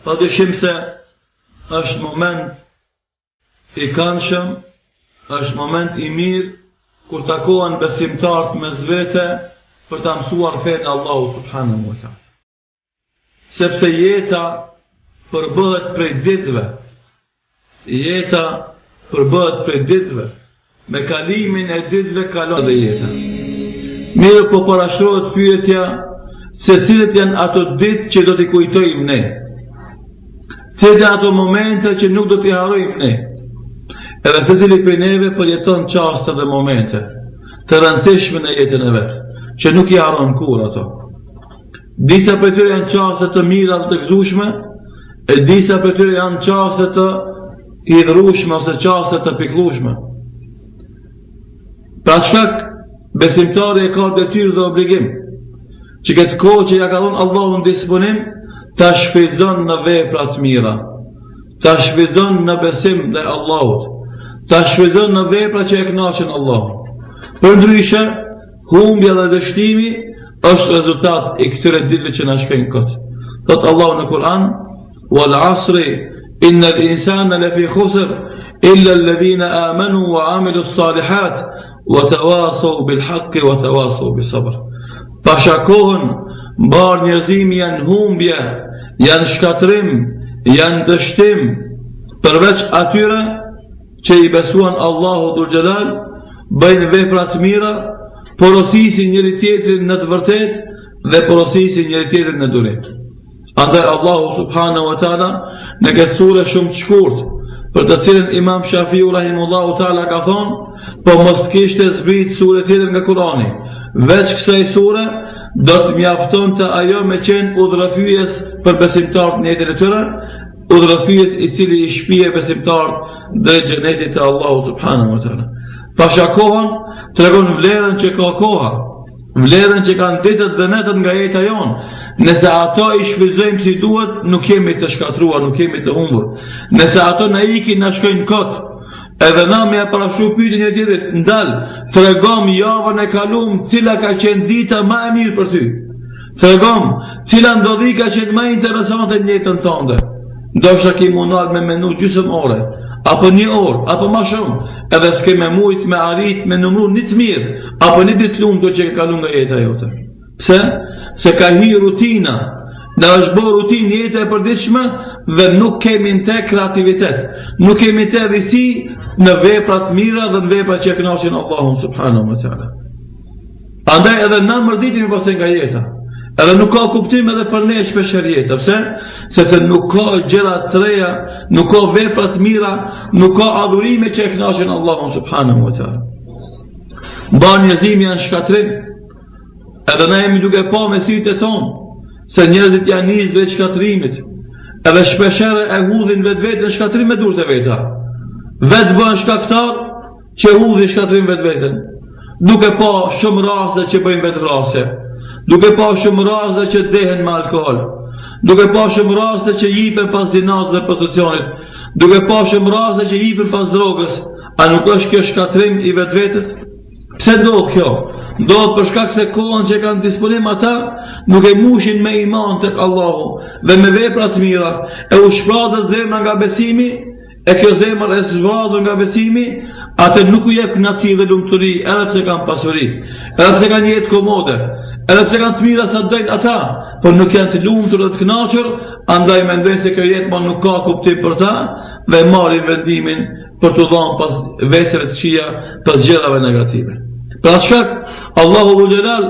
Padyshim se është moment i këndshëm, është moment i mirë kur takohen besimtarët mes vete për ta mësuar fenë e Allahut subhanahu wa taala. Sepse jeta përbëhet prej ditëve. Jeta përbëhet prej ditëve. Me kalimin e ditëve kalon dhe jeta. Mirë po parashtrohet pyetja se cilët janë ato ditë që do t'i kujtojmë ne. Cilët janë ato momente që nuk do t'i harrojmë ne. Edhe secili prej neve përjeton çaste dhe momente të rëndësishme në jetën e vet, që nuk i harron kurrë ato. Disa prej tyre janë çaste të mira dhe të gëzueshme, e disa prej tyre janë çaste të hidhrueshme ose çaste të pikëllueshme. Pra çka besimtari e ka detyrë dhe obligim që këtë kohë që ja ka dhënë Allahu në disponim ta shfrytëzon në vepra të mira, ta shfrytëzon në besim ndaj Allahut, ta shfrytëzon në vepra që e kënaqin Allahun. Përndryshe, humbja dhe dështimi është rezultat i këtyre ditëve që na shkojnë kot. Thot Allahu në Kur'an: "Wal 'asri innal insana lafi khusr illa alladhina amanu wa 'amilu s-salihat wa tawasaw bil haqqi wa tawasaw bis sabr." Pasha kohën, mbar njerëzimi janë humbje, janë shkatrim, janë dështim, përveç atyre që i besuan Allahu dhul Jalal, bëjnë vepra të mira, porosisin njëri tjetrin në të vërtet dhe porosisin njëri tjetrin në durim. Andaj Allahu subhanahu wa taala në këtë sure shumë të shkurtë, për të cilën Imam Shafiu rahimullahu taala ka thonë, po mos kishte zbrit sure tjetër nga Kurani, veç kësaj sure do të mjaftonte ajo me qenë udhërrëfyes për besimtarët në jetën e tyre, udhërrëfyes i cili i shpije besimtarët drejt xhenetit të Allahu subhanahu wa taala. Pasha kohën tregon vlerën që ka koha, vlerën që kanë ditët dhe netët nga jeta jonë. Nëse ato i shfrytëzojmë si duhet, nuk jemi të shkatruar, nuk jemi të humbur. Nëse ato na ikin, na shkojnë kot, edhe na me parashur pyetjen e tjetrit, ndal, tregom javën e kaluar, cila ka qenë dita më e mirë për ty. Tregom cila ndodhi ka qenë më interesante në jetën tënde. Ndoshta ke mundal me menu gjysmë ore, apo një orë, apo më shumë, edhe s'ke me mujt, me arrit, me numru një të mirë, apo një ditë lumtur që ke kaluar nga jeta jote. Pse? Se ka hi rutina, në është bërë rutinë jetë e përditshme dhe nuk kemi në te kreativitet, nuk kemi te risi në veprat mira dhe në veprat që e kënaqin Allahun subhanahu wa taala. Andaj edhe na mërzitemi pasi nga jeta, edhe nuk ka kuptim edhe për ne shpeshherë jeta. Pse? Sepse nuk ka gjëra të reja, nuk ka vepra të mira, nuk ka adhurime që e kënaqin Allahun subhanahu wa taala. Mbar njerëzimi janë shkatrim, edhe na jemi duke pa me sytë tonë se njerëzit janë nisë drejt shkatrimit, edhe shpeshherë e hudhin vetveten në shkatrim me durët e veta. Vetë bën shkaktar që hudhin shkatrim vetveten, duke pa shumë raste që bëjnë vetvrasje, duke pa shumë raste që dehen me alkool, duke pa shumë raste që jipen pas zinaz dhe prostitucionit, duke pa shumë raste që jipen pas drogës. A nuk është kjo shkatrim i vetvetes? Pse ndodh kjo? Ndodh për shkak se kohën që kanë disponim ata nuk e mushin me iman tek Allahu dhe me vepra të mira, e u shprazët zemra nga besimi, e kjo zemër e shprazur nga besimi, atë nuk u jep kënaqësi dhe lumturi, edhe pse kanë pasuri, edhe pse kanë jetë komode, edhe pse kanë të mira sa dojnë ata, por nuk janë të lumtur dhe të kënaqur, andaj mendojnë se kjo jetë nuk ka kuptim për ta dhe marrin vendimin për të dhënë pas veseve të këqija, pas gjërave negative. Pra shkak, Allahu dhul Jalal,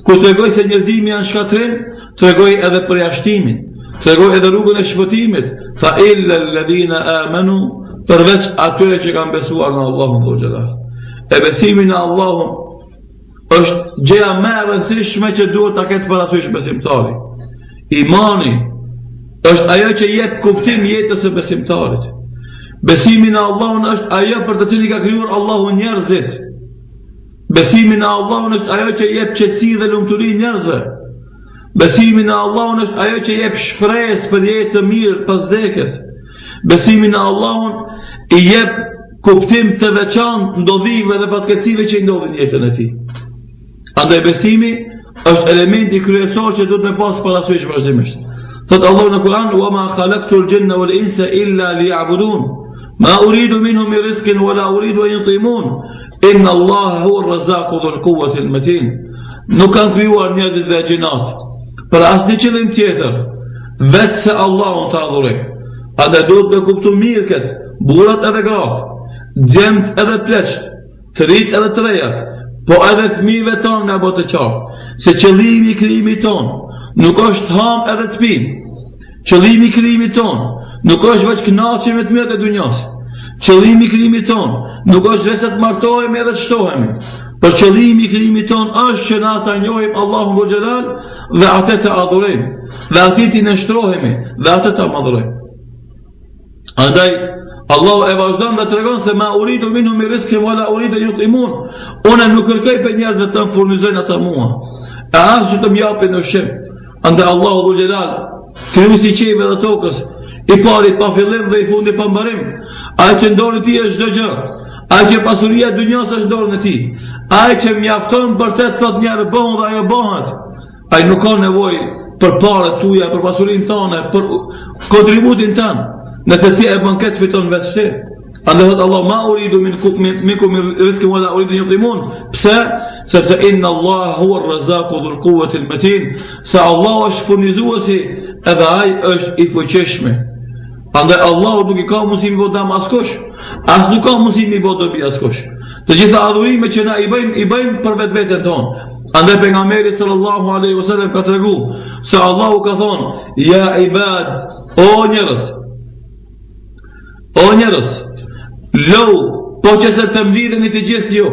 kur tregoi se njerëzimi janë shkatrim, tregoi edhe përjashtimin, tregoi edhe rrugën e shpëtimit, fa illa alladhina amanu, përveç atyre që kanë besuar në Allahun dhul Jalal. E besimi në Allahun është gjëja më e rëndësishme që duhet ta ketë parasysh besimtari. Imani është ajo që jep kuptim jetës së besimtarit. Besimi në Allahun është ajo për të cilin ka krijuar Allahu njerëzit. Besimi në Allahun është ajo që jep qetësi dhe lumturi njerëzve. Besimi në Allahun është ajo që jep shpresë për jetë të mirë pas vdekjes. Besimi në Allahun i jep kuptim të veçantë ndodhive dhe fatkeqësive që i ndodhin në jetën e tij. Andaj besimi është elementi kryesor që duhet me pas parasysh vazhdimisht. Thot Allahu në Kur'an: "Wa ma khalaqtul jinna wal insa illa liya'budun, ma uridu minhum min rizqin wa la uridu an yut'imun, inna Allaha huwa ar-razzaqu dhul quwwati al-matin." Nuk kanë krijuar njerëzit dhe gjinat për asnjë qëllim tjetër, vetë se Allahun të adhurojnë. Andaj duhet me kuptu mirë këtë, burrat edhe gratë, djemt edhe pleqt, të rit edhe të rejat, po edhe fëmijëve tonë nga botë të qartë, se qëllimi i krijimit tonë nuk është ham edhe të pinë. Qëllimi i krijimit tonë nuk është veç kënaqje me të mirët e dunjas. Qëllimi i krijimit tonë nuk është veç të martohemi edhe të shtohemi. Por qëllimi i krijimit tonë është që na ta njohim Allahun Dhul Xhelal dhe atë të adhurojmë, dhe atij të nështrohemi dhe atë të madhrojmë. Andaj Allahu e vazhdon dhe tregon se ma uridu minhum min rizqin wala uridu an yut'imun. Unë nuk kërkoj për njerëzve të më furnizojnë ata mua, e as që të më japin ushqim. Andaj Allahu Dhul Xhelal, krijuesi i qiellit dhe tokës, i pari pa fillim dhe i fundi pa mbarim, ai që dorën e tij është çdo gjë, ai që pasuria e dunjas është dorën e tij, ai që mjafton për të thot njerë bëhen dhe ajo bëhet, ai nuk ka nevojë për parët tuja, për pasurinë tonë, për kontributin tanë. Nëse ti e bën këtë fiton vetë ti. Andaj thot Allah: "Ma uridu minkum min rizqin wala uridu an yut'imun." Pse? Sepse inna Allaha huwa ar-razzaqu dhul quwwati al-matin. Se Allah është furnizuesi edhe ai është i fuqishëm. Andaj Allahu nuk i ka mundësi mi bë dëm askush, as nuk ka mundësi mi bë dobi askush. Të gjitha adhurimet që na i bëjmë për vetveten tonë. Andaj pejgamberi sallallahu alaihi wasallam ka treguar se Allahu ka thonë: "Ya ibad, o njerëz, lau po që se të mlidheni të gjithë ju,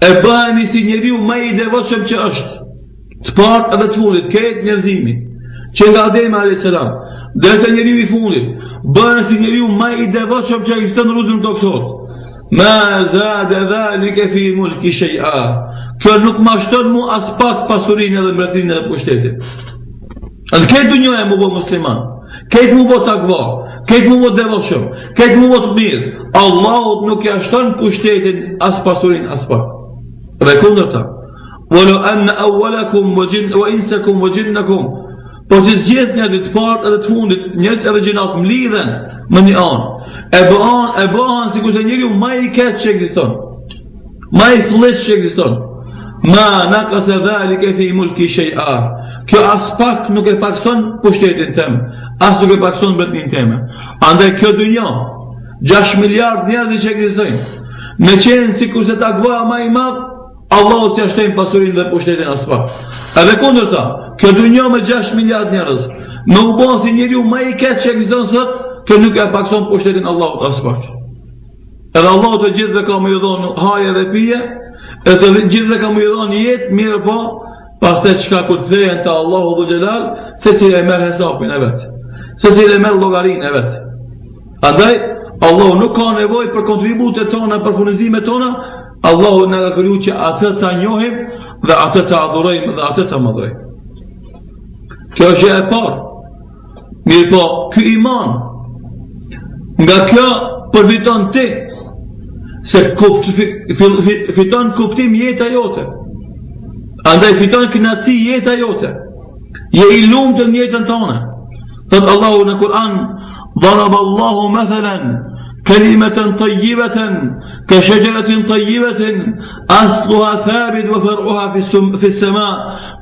e bëheni si njeriu më i devotshëm që është, të partë edhe të fundit, këtë njerëzimi, që nga Ademi alayhis salam deri te njeriu i fundit, bëhen si njeriu më i devotshëm që ekziston në rrugën toksor. Ma zade dhalike fi mulki shay'a." Kjo nuk ma shton mu as pak pasurinë edhe mbretërinë edhe pushtetin. Në këtë dunjë mu bë musliman, këtë mu bë takva, këtë mu bë devotshëm, këtë mu bë të mirë, Allahut nuk ja shton pushtetin as pasurinë as pak. Dhe kundërta: "Walau anna awwalakum wa insakum wa jinnakum", po që të gjithë njerëzit të parë edhe të fundit, njerëz edhe gjinat mlidhen më një anë, e bëhen sikur se njeriu më i keq që ekziston, më i fllëç që ekziston. Ma naqasa dhalika fi mulki shay'a. Kjo as pak nuk e pakson pushtetin tem, as nuk e pakson mbretërinë time. Andaj kjo dunjë, 6 miliard njerëz që ekzistojnë, me qenë sikur se takva më i madh, Allahu s'ia shton pasurinë dhe pushtetin as pak. Edhe kundërta, kjo dunjë me 6 miliard njerëz, me u bën si njeriu më i keq që ekziston sot, kjo nuk e pakson pushtetin Allahut as pak. Edhe Allahu të gjithë dhe ka më i dhonë haje dhe pije, e të gjithë dhe ka më i dhonë jetë, mirë po, pastaj çka kur thehen te Allahu Dhul Xhelal, secili e merr hesabin e vet. Secili e merr llogarinë e vet. Andaj Allahu nuk ka nevojë për kontributet tona, për furnizimet tona. Allahu na ka krijuar që atë ta njohim dhe atë ta adhurojmë dhe atë ta madhrojmë. Kjo është e parë. Mirë po, ky iman, nga kjo përfiton ti, se fiton kuptim jeta jote. Andaj fiton kënaqësi jeta jote. Je i lumtur në jetën tonë. Thot Allahu në Kur'an: "Daraba Allahu mathalan kalimatan tayyibatan ka shajaratin tayyibatin asluha thabit wa far'uha fi as-sama'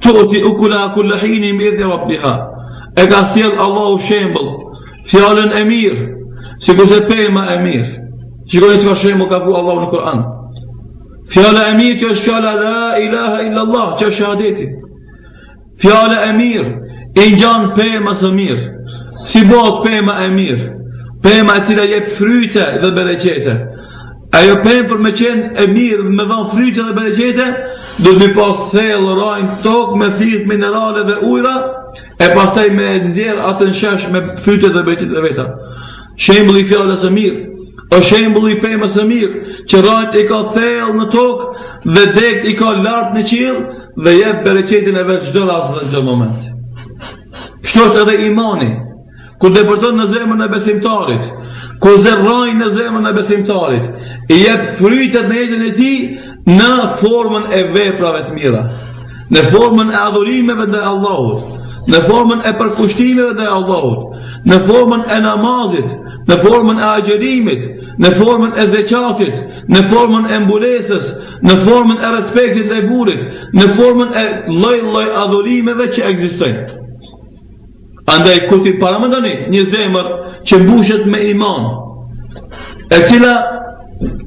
tu'ti ukulaha kulla hinin bi idhni rabbiha." E ka sjell Allahu shembull, fjalën e mirë, sikur se pema e mirë. Shikoni çfarë shembull ka bu Allahu në Kur'an. Fjala e mirë që është fjala la ilaha illa Allah, që është shahadeti. Fjala e mirë i ngjan pema së mirë. Si bëhet pema e mirë? Pema e cila jep fryte dhe bereqete. Ajo pemë për me qenë e mirë, me dhënë fryte dhe bereqete, do të mi pas thellë rajnë tokë me thirrje minerale dhe ujëra, e pastaj me nxjerr atë në shesh me fryte dhe bereqete e veta. Shembulli i fjalës së mirë është shembulli i pemës së mirë, që rajt i ka thellë në tokë dhe dekt i ka lart në qiell dhe jep bereqetin e vet çdo rast dhe çdo moment. Kështu është edhe imani. Kur depërton në zemrën e besimtarit, kur zerrojnë në zemrën e besimtarit, i jep frytet në jetën e tij në formën e veprave të mira, në formën e adhurimeve ndaj Allahut. në formën e përkushtimeve dhe Allahut, në formën e namazit, në formën e agjerimit, në formën e zeqatit, në formën e mbulesës, në formën e respektit dhe burit, në formën e lloj adhurimeve që ekzistojnë. Andaj kur ti paramendoni një zemër që mbushet me iman, e cila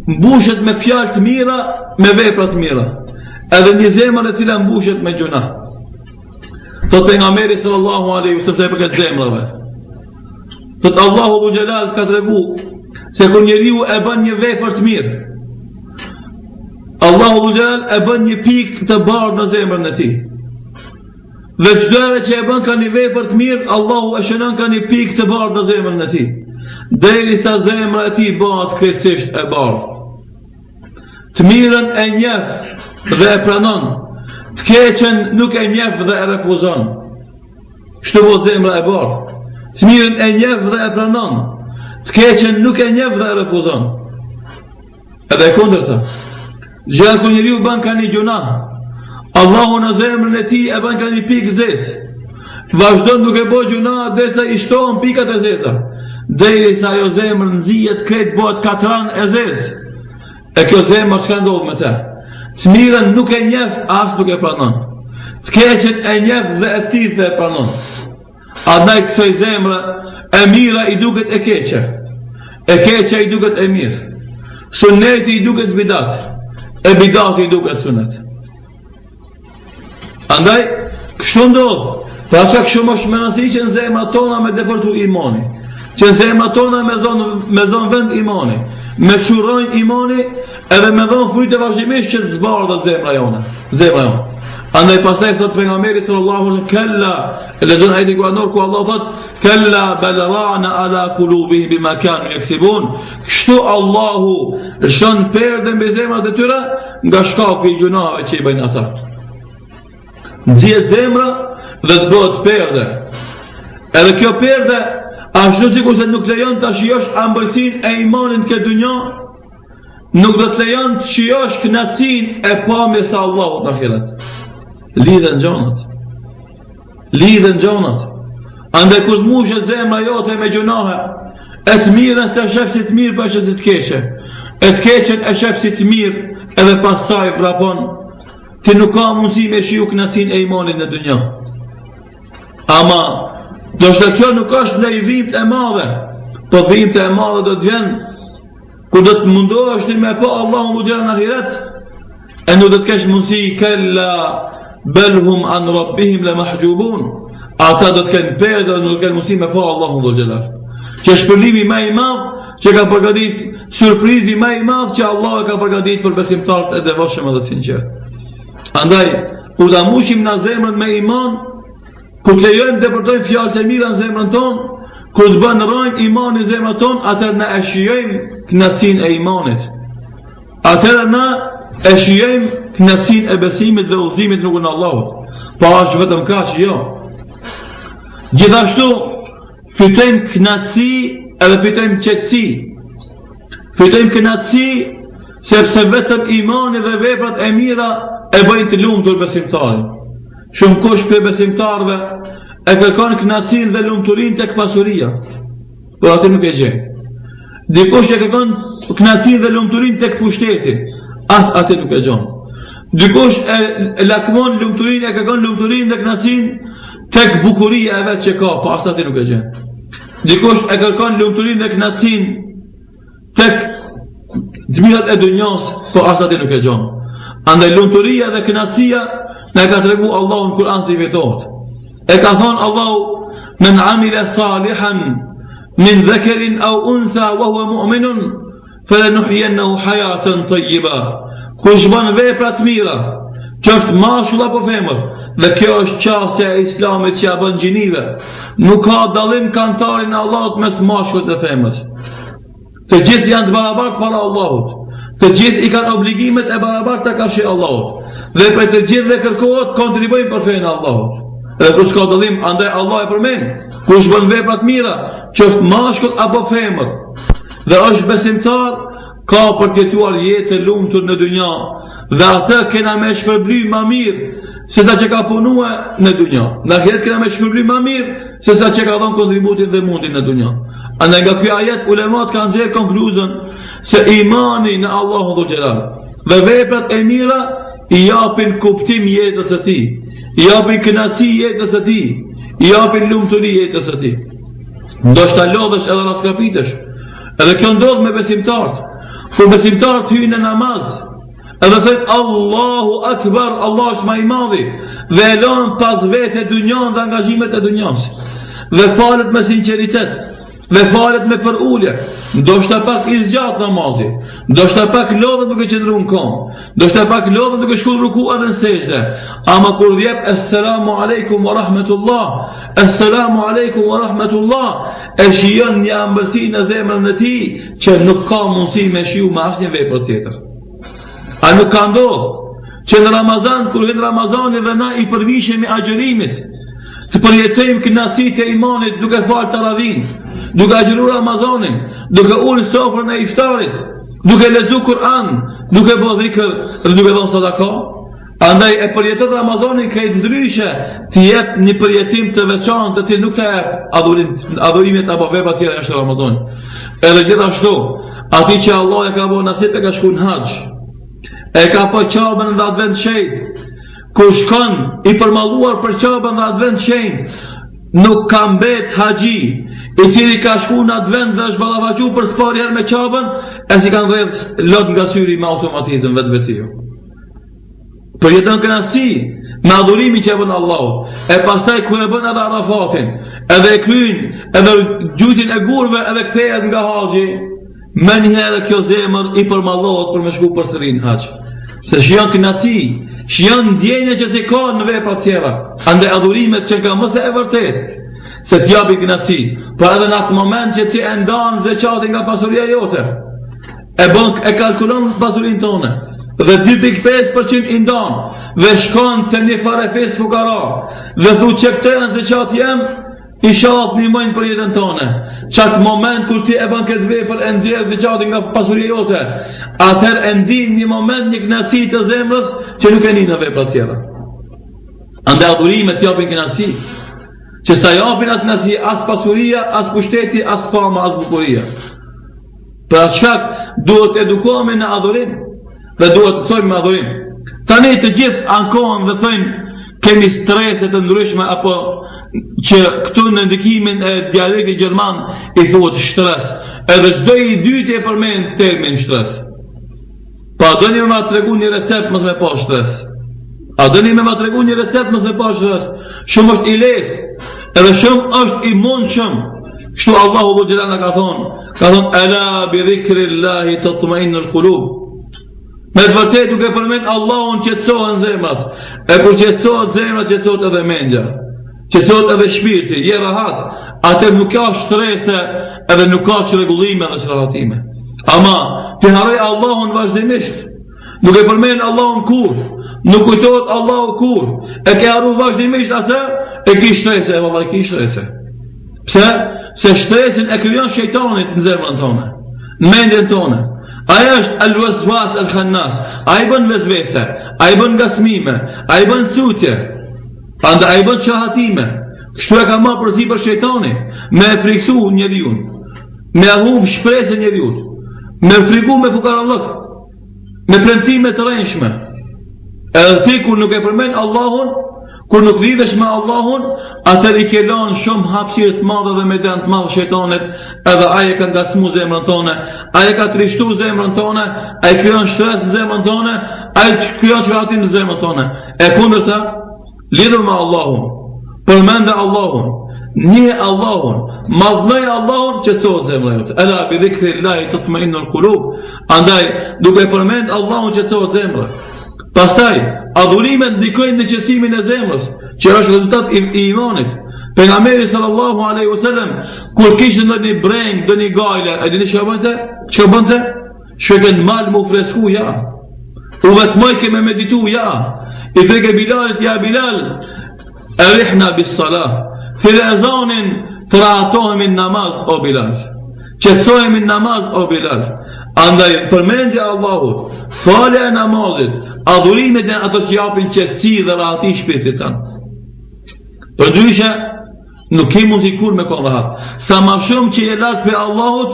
mbushet me fjalë të mira, me vepra të mira, edhe një zemër e cila mbushet me gjuna. Thot pejgamberi sallallahu alaihi wasallam për këtë zemrave. Thot Allahu dhu xhelal ka tregu se kur njeriu e bën një vepër të mirë, Allahu dhu xhelal e bën një pikë të bardhë në zemrën e tij. Dhe çdo herë që e bën ka një vepër të mirë, Allahu e shënon ka një pikë të bardhë në zemrën e tij, derisa zemra e tij bëhet krejtësisht e bardhë. Të mirën e njeh dhe e pranon, të keqen nuk e njeh dhe e refuzon. Kështu bëhet zemra e bardhë. Të mirën e njeh dhe e pranon, të keqen nuk e njeh dhe e refuzon. Edhe e kundërta. Gjëra kur njeriu bën ka një gjuna, Allahu në zemrën e tij e bën ka një pikë zezë. Vazhdon duke bërë gjuna derisa i shtohen pikat e zeza, derisa ajo zemër nxihet krejt bëhet katran e zezë. E kjo zemër çka ndodh me të? Të mirën nuk e njeh, as nuk e pranon. Të keqen e njeh dhe e thith dhe e pranon. Andaj kësaj zemre e mira i duket e keqe, e keqe i duket e mirë, sunneti i duket bidat, e bidati i duket sunnet. Andaj kështu ndodh. Pra që kështu më shmenasi që në zemra tona me depërtu imani, që në zemra tona me zon vend imani, me qurrojnë imani, edhe me dhonë fryte vazhdimisht që të zbardha zemra jonë. Andaj pastaj thot pejgamberi sallallahu alaihi wasallam, kalla, e lexon ajetin kuranor ku Allah thot, kalla bal rana ala qulubihim bima kanu yaksibun. Kështu Allahu lëshon perde mbi zemrat e tyre nga shkaku i gjunave që i bëjnë ata. Nxihet zemra dhe të bëhet perde. Edhe kjo perde, ashtu sikur se nuk lejon ta shijosh ëmbëlsinë e imanit në këtë dunjë, nuk do të lejon të shijosh kënaqësinë e pamjes së Allahut në ahiret. Lidhen gjonat. Andaj kur të mushe zemra jote me gjunahe, e të mirën se shef si të mirë, pa shef si të keqe, e të keqen e shef si të mirë, edhe pasaj vrapon, ti nuk ka mundësi me shiu kënaqësinë e imanit në dunjë. Ama do shta kjo nuk është në i dhimt e madhe, po dhimt e madhe do të vjen kur do të mundohesh ti me pa Allahun u gjera në ahiret, e nuk do të kesh mundësi, kella belhum an rabbihim la mahjubun. Ata do të kenë perde dhe nuk do të kenë mundësi me pa Allahun dhul xhelal. Që shpërblimi më i madh që ka përgatit, surprizi më i madh që Allah e ka përgatit për besimtarët e devotshëm dhe sinqert. Andaj kur ta mushim në zemrën me iman, kur të lejojmë të përdojmë fjalët e mira në zemrën tonë, kur të bënë rajnë iman në zemrën tonë, atër në e shijojmë kënaqësinë e imanit. Atër në e shijojmë kënaqësinë e besimit dhe udhëzimit në rrugën e Allahut. Pa është vetëm kaq, jo. Gjithashtu fitojmë kënaqësi edhe fitojmë qetësi. Fitojmë kënaqësi sepse vetëm imani dhe veprat e mira e bëjnë të lumtur besimtarin. Shumë kush për besimtarve e kërkon kënaqësinë dhe lumturinë tek pasuria, por atë nuk e gjen. Dikush e kërkon kënaqësinë dhe lumturinë tek pushteti, as atë nuk e gjen. Dikush e lakmon lumturinë, e kërkon lumturinë dhe kënaqësinë tek bukuria e vet që ka, pas atë nuk e gjen. Dikush e kërkon lumturinë dhe kënaqësinë tek dëmirat e dunjas, po as atë nuk e gjen. Andaj lumturia dhe kënaqësia na ka tregu Allahu në Kur'an si vetohet. E ka thonë Allahu, men amila salihan min dhakarin aw untha wa huwa mu'minun falanuhyiyannahu hayatan tayyiba. Kush bën vepra të mira, qoftë mashkull apo femër, dhe kjo është qasja e Islamit që ja bën gjinive, nuk ka dallim kantarin e Allahut mes mashkullit dhe femrës. Të gjithë janë të barabartë para Allahut. Të gjithë i kanë obligimet e barabarta karshi Allahut. Dhe për të gjithë dhe kërkohet kontribojnë për fejnë Allahut. Dhe kur s'ka dallim, andaj Allah e përmend, kush bën vepra të mira, qoftë mashkull apo femër, dhe është besimtar, ka për të jetuar jetë lumtur në dunja, dhe atë kena me shpërbly më mirë se sa që ka punue në dunja. Në ahiret kena me shpërblim më mirë se sa që ka dhënë kontributin dhe mundin në dunja. Andaj nga ky ajet ulemat kanë nxjerrë konkluzën se imani në Allahun Dhul Xhelal dhe veprat e mira i japin kuptim jetës së tij, i japin kënaqësi jetës së tij, i japin lumturi jetës së tij. Ndoshta lodhesh edhe raskapitesh. Edhe kjo ndodh me besimtarët. Kur besimtarët hyjnë në namaz, edhe thënë Allahu Akbar, Allah është më i madhi, dhe e lën pas vete dunjan dhe angazhimet e dunjas, dhe falet me sinqeritet, dhe falet me përulje, ndoshta pak i zgjat namazi, ndoshta pak lodhet duke qëndruar në kom, ndoshta pak lodhet duke shkuar ruku edhe në sejdë, ama kur jep assalamu alaikum wa rahmatullah, assalamu alaikum wa rahmatullah, e shijon një ëmbëlsi në zemrën e tij që nuk ka mundësi me shiu me asnjë vepër tjetër. A nuk ka ndodhur që në Ramazan, kur vjen Ramazani dhe na i përvishemi agjërimit, të përjetojmë kënaqësitë e imanit duke falë taravin, duke agjëruar Ramazanin, duke ulë sofrën e iftarit, duke lexuar Kur'an, duke bërë dhikr dhe duke dhënë sadaka? Andaj e përjeton Ramazanin krejt ndryshe, të jep një përjetim të veçantë, të cilë nuk të jep adhurimet apo veprat tjera jashtë Ramazanit. Edhe gjithashtu, ati që Allah e ka bërë nasip e ka shkuar në haxh, e ka pa qabën dhe advent shenjt, kur shkon i përmalluar për qabën dhe advent shenjt, nuk ka mbet haxhi i cili ka shku në advent dhe është ballafaqu për spari herë me qabën, e si kanë rreth lot nga syri me automatizëm vetë. Përjeton kënaqësi me adhurimin që e bën Allahu, e pastaj kur e bën edhe Arafatin, edhe e kryen, edhe gjujtin e gurve, edhe kthehet nga haxhi, më njëherë kjo zemër i përmallohet për me shku përsëri në haxh. Se shijon kënaqësi, shijon ndjenjë që si ka në vepra tjera. Andaj adhurimet që ka mëse e vërtet, se t'japi kënaqësi, por edhe në atë moment që ti e ndan zekatin nga pasuria jote, e kalkulon pasurinë tonë, dhe 2.5% i ndan, dhe shkon të një farefis fukara, dhe thu që këtë në zekat jem, i shatë një mëjnë për jetën tonë. Qatë moment kur ti e ban këtë vepër e nxjerrë zekatin nga pasuria jote, atëherë e ndin një moment një kënaqësi të zemrës që nuk e nin në vepra tjera. Andaj adhurimet japin kënaqësi, që s'ta japin atë kënaqësi as pasuria, as pushteti, as fama, as bukuria. Për atë shkak duhet edukohemi në adhurim dhe duhet të thojmë me adhurim. Tani të gjithë ankohen dhe thojnë kemi strese të ndryshme, apo që këtu në ndikimin e dialektit gjerman i thuhet stres, edhe çdo i dyti e përmend termin stres. Pa doni me tregu një recept mos me pa stres. A doni me tregu një recept mos me pa stres? Shumë është i lehtë, edhe shumë është i mundshëm. Kështu Allahu Dhul Xhelal ka thonë ala bi dhikrillahi tatma'innul qulub. Me të vërtet duke përmend Allahun qetësohen zemrat. E kur qetësohet zemra, qetësohet edhe mendja, qetësohet edhe shpirti, je rahat. Atë nuk ka shtrese, edhe nuk ka çrregullime dhe shratime. Ama ti harroj Allahun vazhdimisht. Nuk e përmend Allahun kur, nuk kujtohet Allahu kur. E ke harruar vazhdimisht atë, e ke shtrese, vallahi ke shtrese. Pse? Se shtresin e krijon shejtanit në zemrën tonë, në mendjen tonë. Aja është al-waswas al-khannas, a i bën vezvese, a i bën gasmime, a i bën cutje, anda a i bën qahatime. Kështu e ka marrë përzi për shejtani, me e friksu njeriun, me ahum shpresë njeriut, me frigu me fukarallëk, me premtime të rrenjshme. Edhe ti kur nuk e përmend Allahun, kur nuk lidhesh me Allahun, atër i kelon shumë hapësirë të madhe dhe me dënë të madhe shejtanit, edhe aje ka ngacmu zemrën tonë, aje ka trishtu zemrën tonë, aje krijon shtres në zemrën tonë, aje krijon çratin në zemrën tonë. E kundërta, lidhu me Allahun, përmende Allahun, nje Allahun, madhnoj Allahun, qetësohet zemra jote. Ala bi dhikrillahi tatma'innul qulub. Andaj duke përmend Allahun qetësohet zemra. Pastaj, adhurimet ndikojnë në qetësimin e zemrës, që është rezultat i imanit. Pejgamberi sallallahu alaihi wasallam kur kishte ndonjë breng, ndonjë gajle, e dini çka bënte? Çka bënte? Shkën mal mu fresku ja. U vetmoj ke me meditu ja. I theke Bilalit, ja Bilal, arihna bis salah. Fil azanin të rahatohemi në namaz o Bilal. Qetësohemi në namaz o Bilal. Andaj përmendja e Allahut, falja e namazit, adhurimet janë ato që japin qetësi dhe rahati shpirtit tanë. Përndryshe, nuk ke mundësi kur me konë rahat. Sa ma shumë që je lartë për Allahut,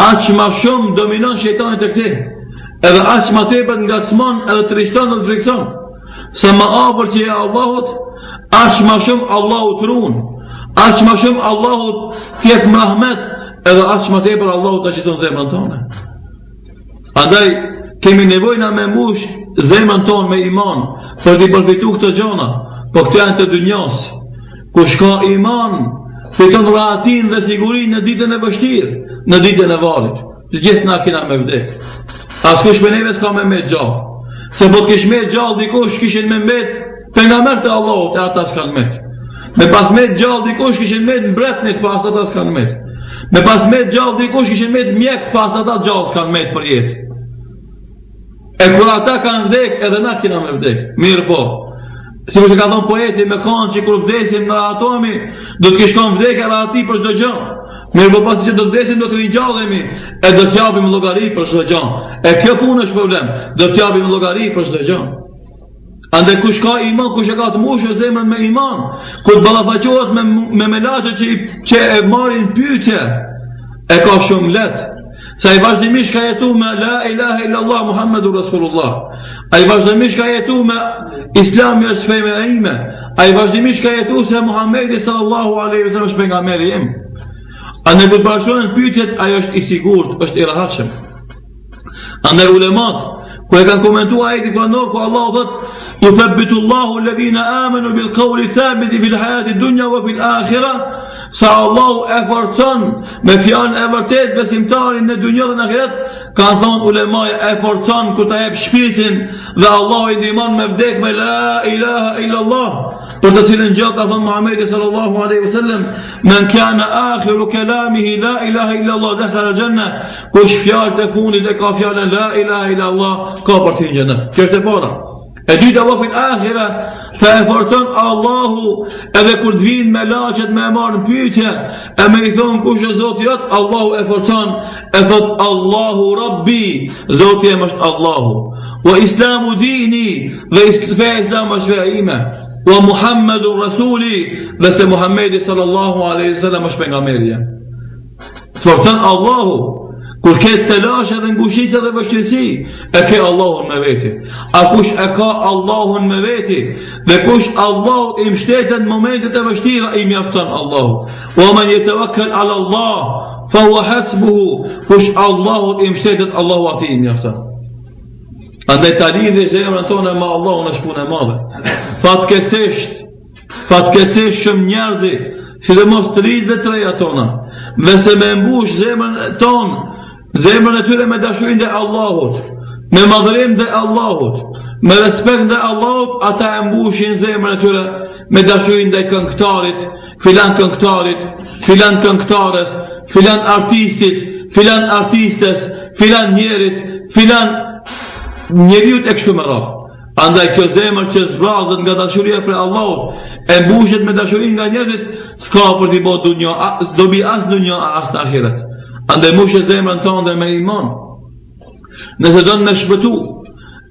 aq ma shumë dominon shejtani tek ti. Edhe aq ma tepër ngacmon edhe trishton dhe frikson. Sa ma afër që je Allahut, aq ma shumë Allahut ruan. Aq ma shumë Allahut t'jep rahmet, edhe aq ma tepër Allahut ta qison zemrën tonë. Andaj kemi nevojë na me mbush zemrën tonë me iman për të përfituar këto gjëra, po këto janë të dunjos. Kush ka iman, fiton rahatin dhe sigurinë në ditën e vështirë, në ditën e varrit. Të gjithë na kena me vdek. Askush me neve s'ka me mbet gjallë. Se po të kish mbet gjallë dikush kishin me mbet pejgamberët e Allahut, e ata s'kan mbet. Me pas mbet gjallë dikush kishin mbet mbretnit, pas ata s'kan mbet. Me pas mbet gjallë dikush kishin mbet mjekët, pas ata gjallë s'kan mbet për jetë. E kur ata kanë vdek, edhe na kena me vdek. Mirë po. Si që ka thonë poeti me kanë që kur vdesim në atomi, do të kishkon vdek e rahati për çdo gjë. Mirë po pasi që do të vdesim, do të ringjallemi, e do të japim llogari për çdo gjë. E kjo punë është problem, do të japim llogari për çdo gjë. Andaj kush ka iman, kush e ka të mbushur zemrën me iman, ku të ballafaqohet me melaçet që e marrin pyetje, e ka shumë lehtë. Sa i vazhdimisht ka jetu me la ilaha illallah Muhammedur Rasulullah, a i vazhdimisht ka jetu me Islami është fejme e ime, a i vazhdimisht ka jetu se Muhammedi sallallahu aleyhi wa sallam është pejgamberi im. A ne këtë bashkojnë pyetjet, ajo është i sigurt, është i rahatshëm. Andaj ulemat, ku e kanë komentuar ajetin kuranor, ku Allah thotë: "Yuthabbitu Allahu alladhina amanu bil qawli thabiti fil hayati dunya wa fil akhirah." Sa Allahu e forcon me fjalën e vërtet besimtarin në dunjë dhe në ahiret, kanë thonë ulemaj e forcon kur ta jep shpirtin dhe Allahu i ndihmon me vdek me la ilaha illallah, për të cilën gjë ka thënë Muhamedi sallallahu alaihi wasallam: "Men kana akhiru kalamihi la ilaha illallah dakhala al-janna." Kush fjalët e fundit e ka fjalën la ilaha illallah, ka për të hyrë në xhenet. Kjo është e para. E dyta wa fil akhirah, ta e forcon Allahu edhe kur të vinë me laçet me marrë pyetje, e me i thonë kush është Zoti jot, Allahu e forcon, e thot Allahu Rabbi, Zoti im është Allahu, wa Islamu dini, dhe feja Islam është feja ime, wa Muhammedur Rasuli, dhe se Muhammedi sallallahu alaihi wasallam është pejgamberi. Të forcon Allahu. Kur ke telash edhe ngushitje dhe vështirësi, e ke Allahun me veti. A kush e ka Allahun me veti, dhe kush Allahu i mbështetet në momentet e vështira, i mjafton Allahu. Wa man yatawakkal ala Allah, fa huwa hasbuhu. Kush Allahu i mbështetet, Allahu atij i mjafton. Andaj ta lidhë zemrën tonë me Allahun është punë e madhe. Fatkeqësisht shumë njerëzit, sidomos të rinjtë dhe të reja tona, nëse me mbush zemrën tonë, zemrën e tyre me dashurinë e Allahut, me madhërim dhe Allahut, me respekt dhe Allahut, ata e mbushin zemrën e tyre me dashurinë dhe këngëtarit, filan këngëtarit, filan këngëtares, filan artistit, filan artistes, filan njerit, filan njeriut e kështu me radhë. Andaj kjo zemër që zbrazët nga dashuria për Allahut, e mbushet me dashurinë nga njerëzit, s'ka për t'i bërë dunjo, dobi as dunjo as në ahiret. Andaj mbushe zemrën tënde me iman. Nëse do me shpëtu,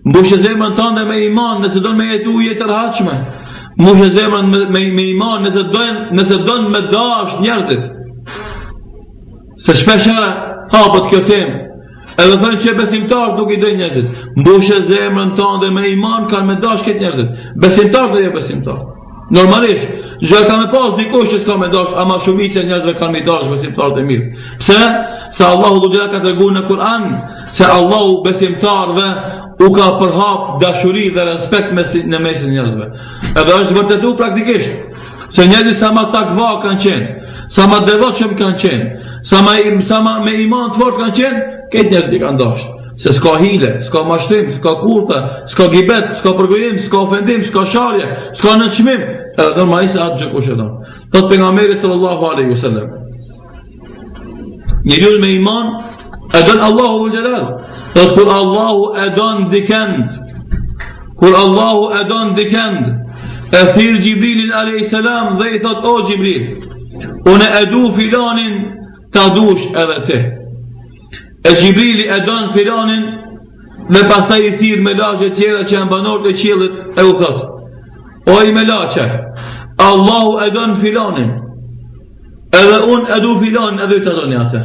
mbushe zemrën tënde me iman, nëse do me jetu jetë të rehatshme. Mbushe zemrën me iman, nëse do me dash njerëzit. Se shpeshherë hapët kjo temë, edhe thënë që besimtarët nuk i dojnë njerëzit. Mbushe zemrën tënde me iman, kanë me dash këtë njerëzit. Besimtarët dhe jo besimtarët. Normalisht, gjë ka me pas dikush që s'ka me dash, ama shumica e njerëzve kanë me dash besimtarët e mirë. Pse? Se Allahu dhudira ka treguar në Kur'an se Allahu besimtarëve u ka përhap dashuri dhe respekt në mesin e njerëzve. Edhe është vërtetuar praktikisht se njerëzit sa më takva kanë qenë, sa më devotshëm kanë qenë, sa më me iman të fortë kanë qenë, këtë njerëzit i kanë dashur. Se s'ka hile, s'ka mashtrim, s'ka kurthe, s'ka gibet, s'ka përgojim, s'ka ofendim, s'ka sharje, s'ka nënçmim. Edhe normalisht se atë gjë kush e don. Thot pejgamberi sallallahu alaihi wasallam: njeriu me iman e don Allahu dhul jalal. Thot kur Allahu e don dikend, e thirr Gjibrilin alayhis salam dhe i thot: o Gjibril, unë e du filanin, ta dush edhe ti. e Gjibrili e don filanin dhe pastaj i thirr me lagje tjera që janë banorët e qiellit e u thot: o i me lagje, Allahu e don filanin, edhe unë e du filanin edhe të doni atë.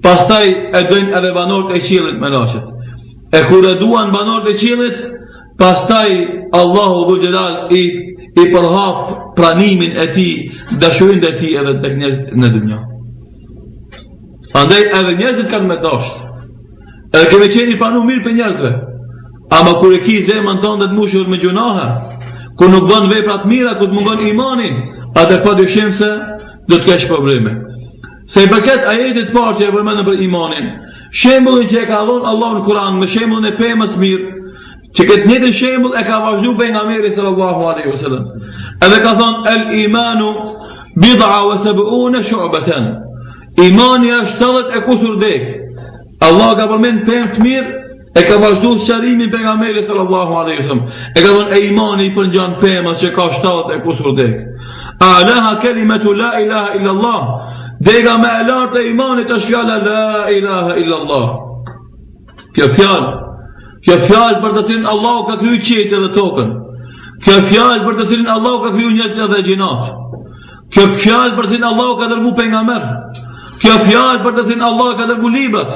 Pastaj e dojnë edhe banorët e qiellit me lagjet. E kur e duan banorët e qiellit, pastaj Allahu Dhul Xhelal i përhap pranimin e tij, dashurinë e tij edhe tek njerëzit në dunjë. Andaj edhe njerëzit kanë me dashur. Edhe kemi qenë i pranuar mirë për njerëzve. Ama kur e ki zemrën tënde të mbushur me gjunahe, kur nuk bën vepra të mira, kur të mungon imani, atë padyshim se do të kesh probleme. Se i përket ajetit parë që e përmendëm për imanin, shembullin që e ka dhënë Allahu në Kur'an me shembullin e pemës mirë, që këtë njëjtin shembull e ka vazhduar pejgamberi sallallahu alaihi wasallam. Edhe ka thënë el imanu bid'a wa sab'una shu'batan. Imani është 70 e kusur dek. Allah ka përmend pemë të mirë, e ka vazhduar sqarimin pejgamberi sallallahu alaihi wasallam. E ka thënë e imani për ngjan pemës që ka 70 e kusur dek. A'laha kalimatu la ilaha illa Allah. Dega me e lartë e imanit është fjala la ilaha illa Allah. Kjo fjalë për të cilin Allahu ka kriju qiejtë dhe tokën. Kjo fjalë për të cilin Allahu ka kriju njerëzit dhe gjinat. Kjo fjalë për të cilin Allahu ka dërguar pejgamber. Kjo fjalë për të cilin Allahu ka dërguar librat.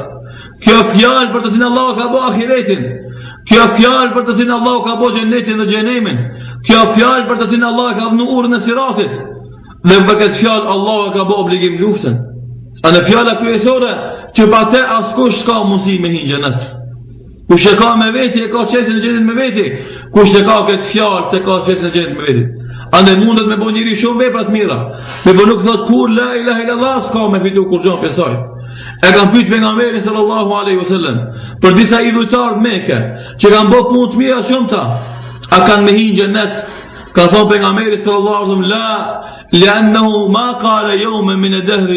Kjo fjalë për të cilin Allahu ka bërë ahiretin. Kjo fjalë për të cilin Allahu ka bërë xhenetin dhe xhenemin. Kjo fjalë për të cilin Allahu ka dhënë urën e siratit. Dhe për këtë fjalë Allahu ka bërë obligim luftën. A në fjala kryesore që pa te askush s'ka mundësi me hinë xhenet. Kush e ka me veti e ka qesin e xhenetit me veti. Kush e ka këtë fjalë se ka qesin e xhenetit me veti. Ande mundet me bo njëri shumë vepra të mira. Me bo nuk thot kur la ilaha illallah s'ka me fitu kur gjon pesaj. E kanë pyet pejgamberin sallallahu alaihi wasallam për disa idhujtar të Mekë që kanë bërë punë të mira shumëta, a kanë me hinë xhenet? Ka thonë pejgamberi sallallahu alaihi wasallam la, li'annahu ma qala yawman min ad-dahr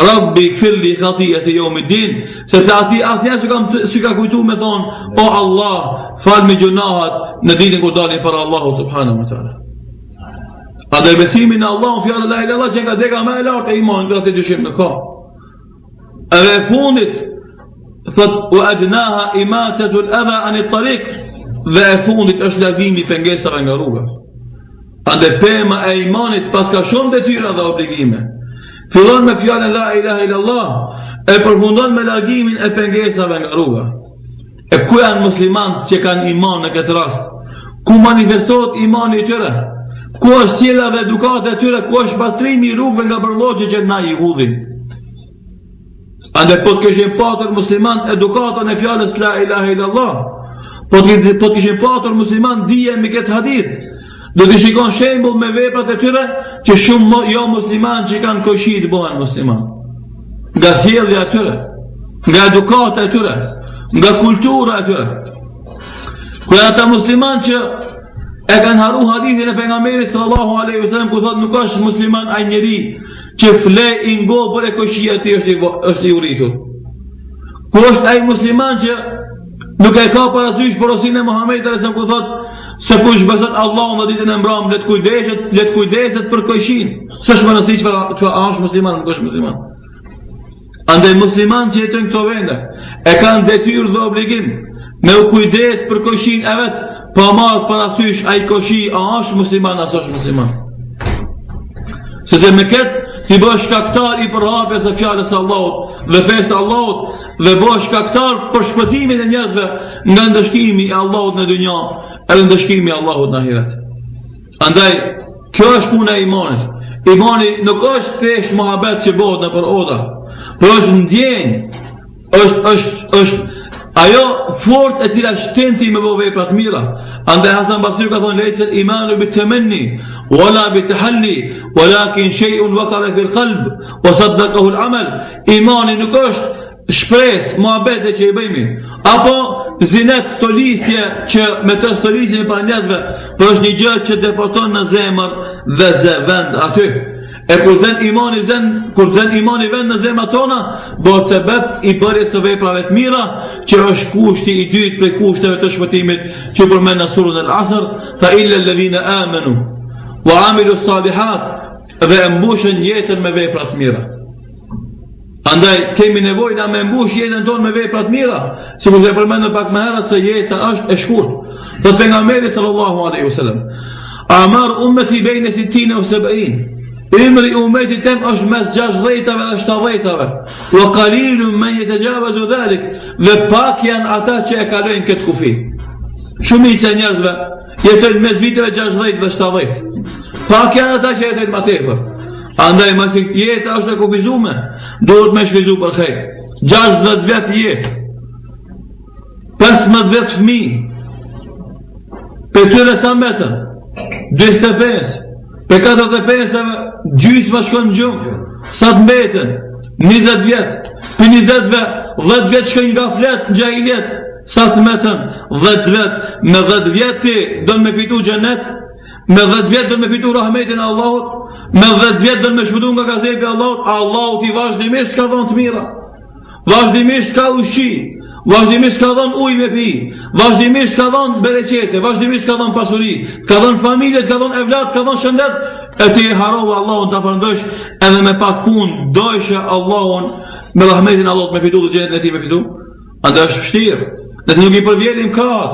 rabbi ighfir li khati'ati yawm ad-din, sepse ati asnjëherë s'u ka kujtuar me thonë o Allah, fal me gjunahat në ditën kur dalin para Allahu subhanahu wa taala. A dhe besimi në Allah në fjallë la ilaha illallah që nga dega me e lartë e iman nga të dyshim në ka. Edhe fundit thot u adnaha imatetul edha anit tarik, dhe e fundit është largimi pengesave nga rruga. Ande pema e imanit pas ka shumë detyra dhe obligime. Fillon me fjallën la ilaha illallah, e përfundon me largimin e pengesave nga rruga. E ku janë muslimant që kanë iman në këtë rast? Ku manifestohet imani i tyre? Ku është sjellja dhe edukata e tyre? Ku është pastrimi i rrugëve nga bërloqe që na i hudhin? Ande po të kishin patur musliman edukatën e fjalës la ilaha illallah, po të kishin patur musliman dije me këtë hadith, do të shikon shembull me veprat e tyre që shumë jo musliman që kanë koshi të bëhen musliman. Nga sjellja e tyre, nga edukata e tyre, nga kultura e tyre. Ku janë ata musliman që e kanë haru hadithin e pejgamberit sallallahu alaihi wasallam ku thotë nuk është musliman ai njeri që fle i ngopër e koshia ti është i uritur. Ku është ai musliman që nuk e ka parasysh porosinë e Muhamedit sallallahu alaihi wasallam ku thotë se kush beson Allahun dhe ditën e mbrëmjes let kujdeset për koshin. S'është më rëndësi çfarë është musliman, nuk është musliman. Andaj musliman që jetojnë këto vende e kanë detyrë dhe obligim me u kujdes për koshin e vet, pa marrë parasysh ai koshi a është musliman as është musliman. Se dhe me këtë ti bësh shkaktar i përhapjes së fjalës së Allahut dhe fesë Allahut dhe bësh shkaktar për shpëtimin e njerëzve nga ndëshkimi i Allahut në dunjë edhe ndëshkimi i Allahut në ahiret. Andaj kjo është puna e imanit. Imani nuk është thjesht mohabet që bëhet nëpër oda, por është ndjenjë, është ajo fort e cila shtenti me bo vepra të mira. Andaj Hasan Basri ka thonë lejse imanu bitamanni wala bitahalli walakin shay'un waqara fi al-qalb wa saddaqahu al-amal. Imani nuk është shpresë, muhabete që i bëjmë, apo zinet stolisje që me të stolisje para njerëzve, por është një gjë që deporton në zemër dhe vend aty. E kur zën imani vend në zemrat tona, bëhet sebeb i bërjes së veprave të mira, që është kushti i dytë prej kushteve të shpëtimit që përmend në surën Al-Asr, fa illa alladhina amanu wa amilu salihat, dhe mbushën jetën me vepra të mira. Andaj kemi nevojë na me mbush jetën tonë me vepra të mira, sikur se përmendëm pak më herët se jeta është e shkurtë. Do pejgamberi sallallahu alaihi wasallam, "Amar ummati bayna 60 wa 70." Emri umetit tem është mes 60-ve dhe 70-ve. Wa qalilun man yatajawazu dhalik. Dhe pak janë ata që e kalojnë këtë kufi. Shumica e njerëzve jetojnë mes viteve 60 dhe 70. Pak janë ata që jetojnë më tepër. Andaj masi jeta është e kufizuar, duhet me shfizu për xhej. 60 vjet jetë. 15 vjet fëmijë. Për tyre sa metën? 25. Për 45 gjysma shkon në gjumë. Sa të mbeten? 20 vjet. Për 20 10 vjet shkojnë nga flet në gjahiljet. Sa të metën? 10 vjet. Me 10 vjet ti do me fitu xhenet. Me 10 vjet do me fitu rahmetin e Allahut. Me 10 vjet do me shpëtu nga gazepi e Allahut. Allahut i vazhdimisht ka dhënë të mira. Vazhdimisht ka ushqi. Vazhdimisht ka dhënë ujë me pi, vazhdimisht ka dhënë bereqete, vazhdimisht ka dhënë pasuri, ka dhënë familje, ka dhënë evlat, ka dhënë shëndet, e ti harova Allahun ta përndosh edhe me pak punë, dojshë Allahun me rahmetin Allahut me fitu dhe xhenetin e tij me fitu. Andaj është vështirë. Nëse nuk i përvjellim krahat,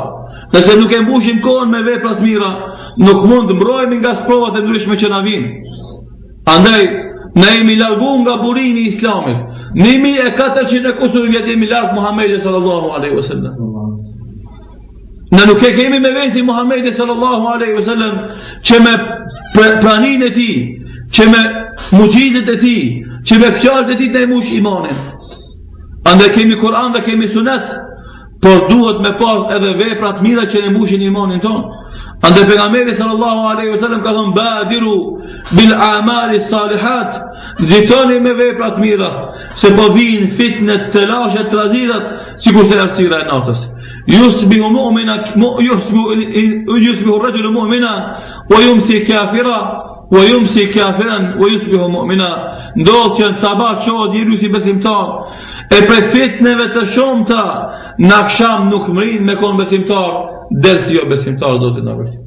nëse nuk e mbushim kohën me vepra të mira, nuk mund të mbrojemi nga sprovat e ndryshme që na vijnë. Andaj ne jemi largu nga burimi i Islamit. 1400 e kusur vjet jemi larg Muhamedit sallallahu alaihi wasallam. Ne nuk e kemi me veti Muhamedit sallallahu alaihi wasallam që me praninë e tij, që me mucizet e tij, që me fjalët e tij të mush imanin. Andaj kemi Kur'an dhe kemi Sunet, por duhet me pas edhe vepra të mira që ne mbushin imanin ton. Andaj pejgamberi sallallahu alaihi wasallam ka thënë badiru bil a'mali salihat, nxitoni me vepra të mira, se po vijnë fitnet, telashet, trazirat, sikurse errësira e natës. Yusbihu mu'mina yusbihu ar-rajulu mu'mina wa yumsi kafira wa yumsi kafiran wa yusbihu mu'mina. Ndodh që në sabah çohet njeriu si besimtar, e prej fitneve të shumta në akşam nuk mrin me kon besimtar, dersi jo besimtar Zotit na vërtet.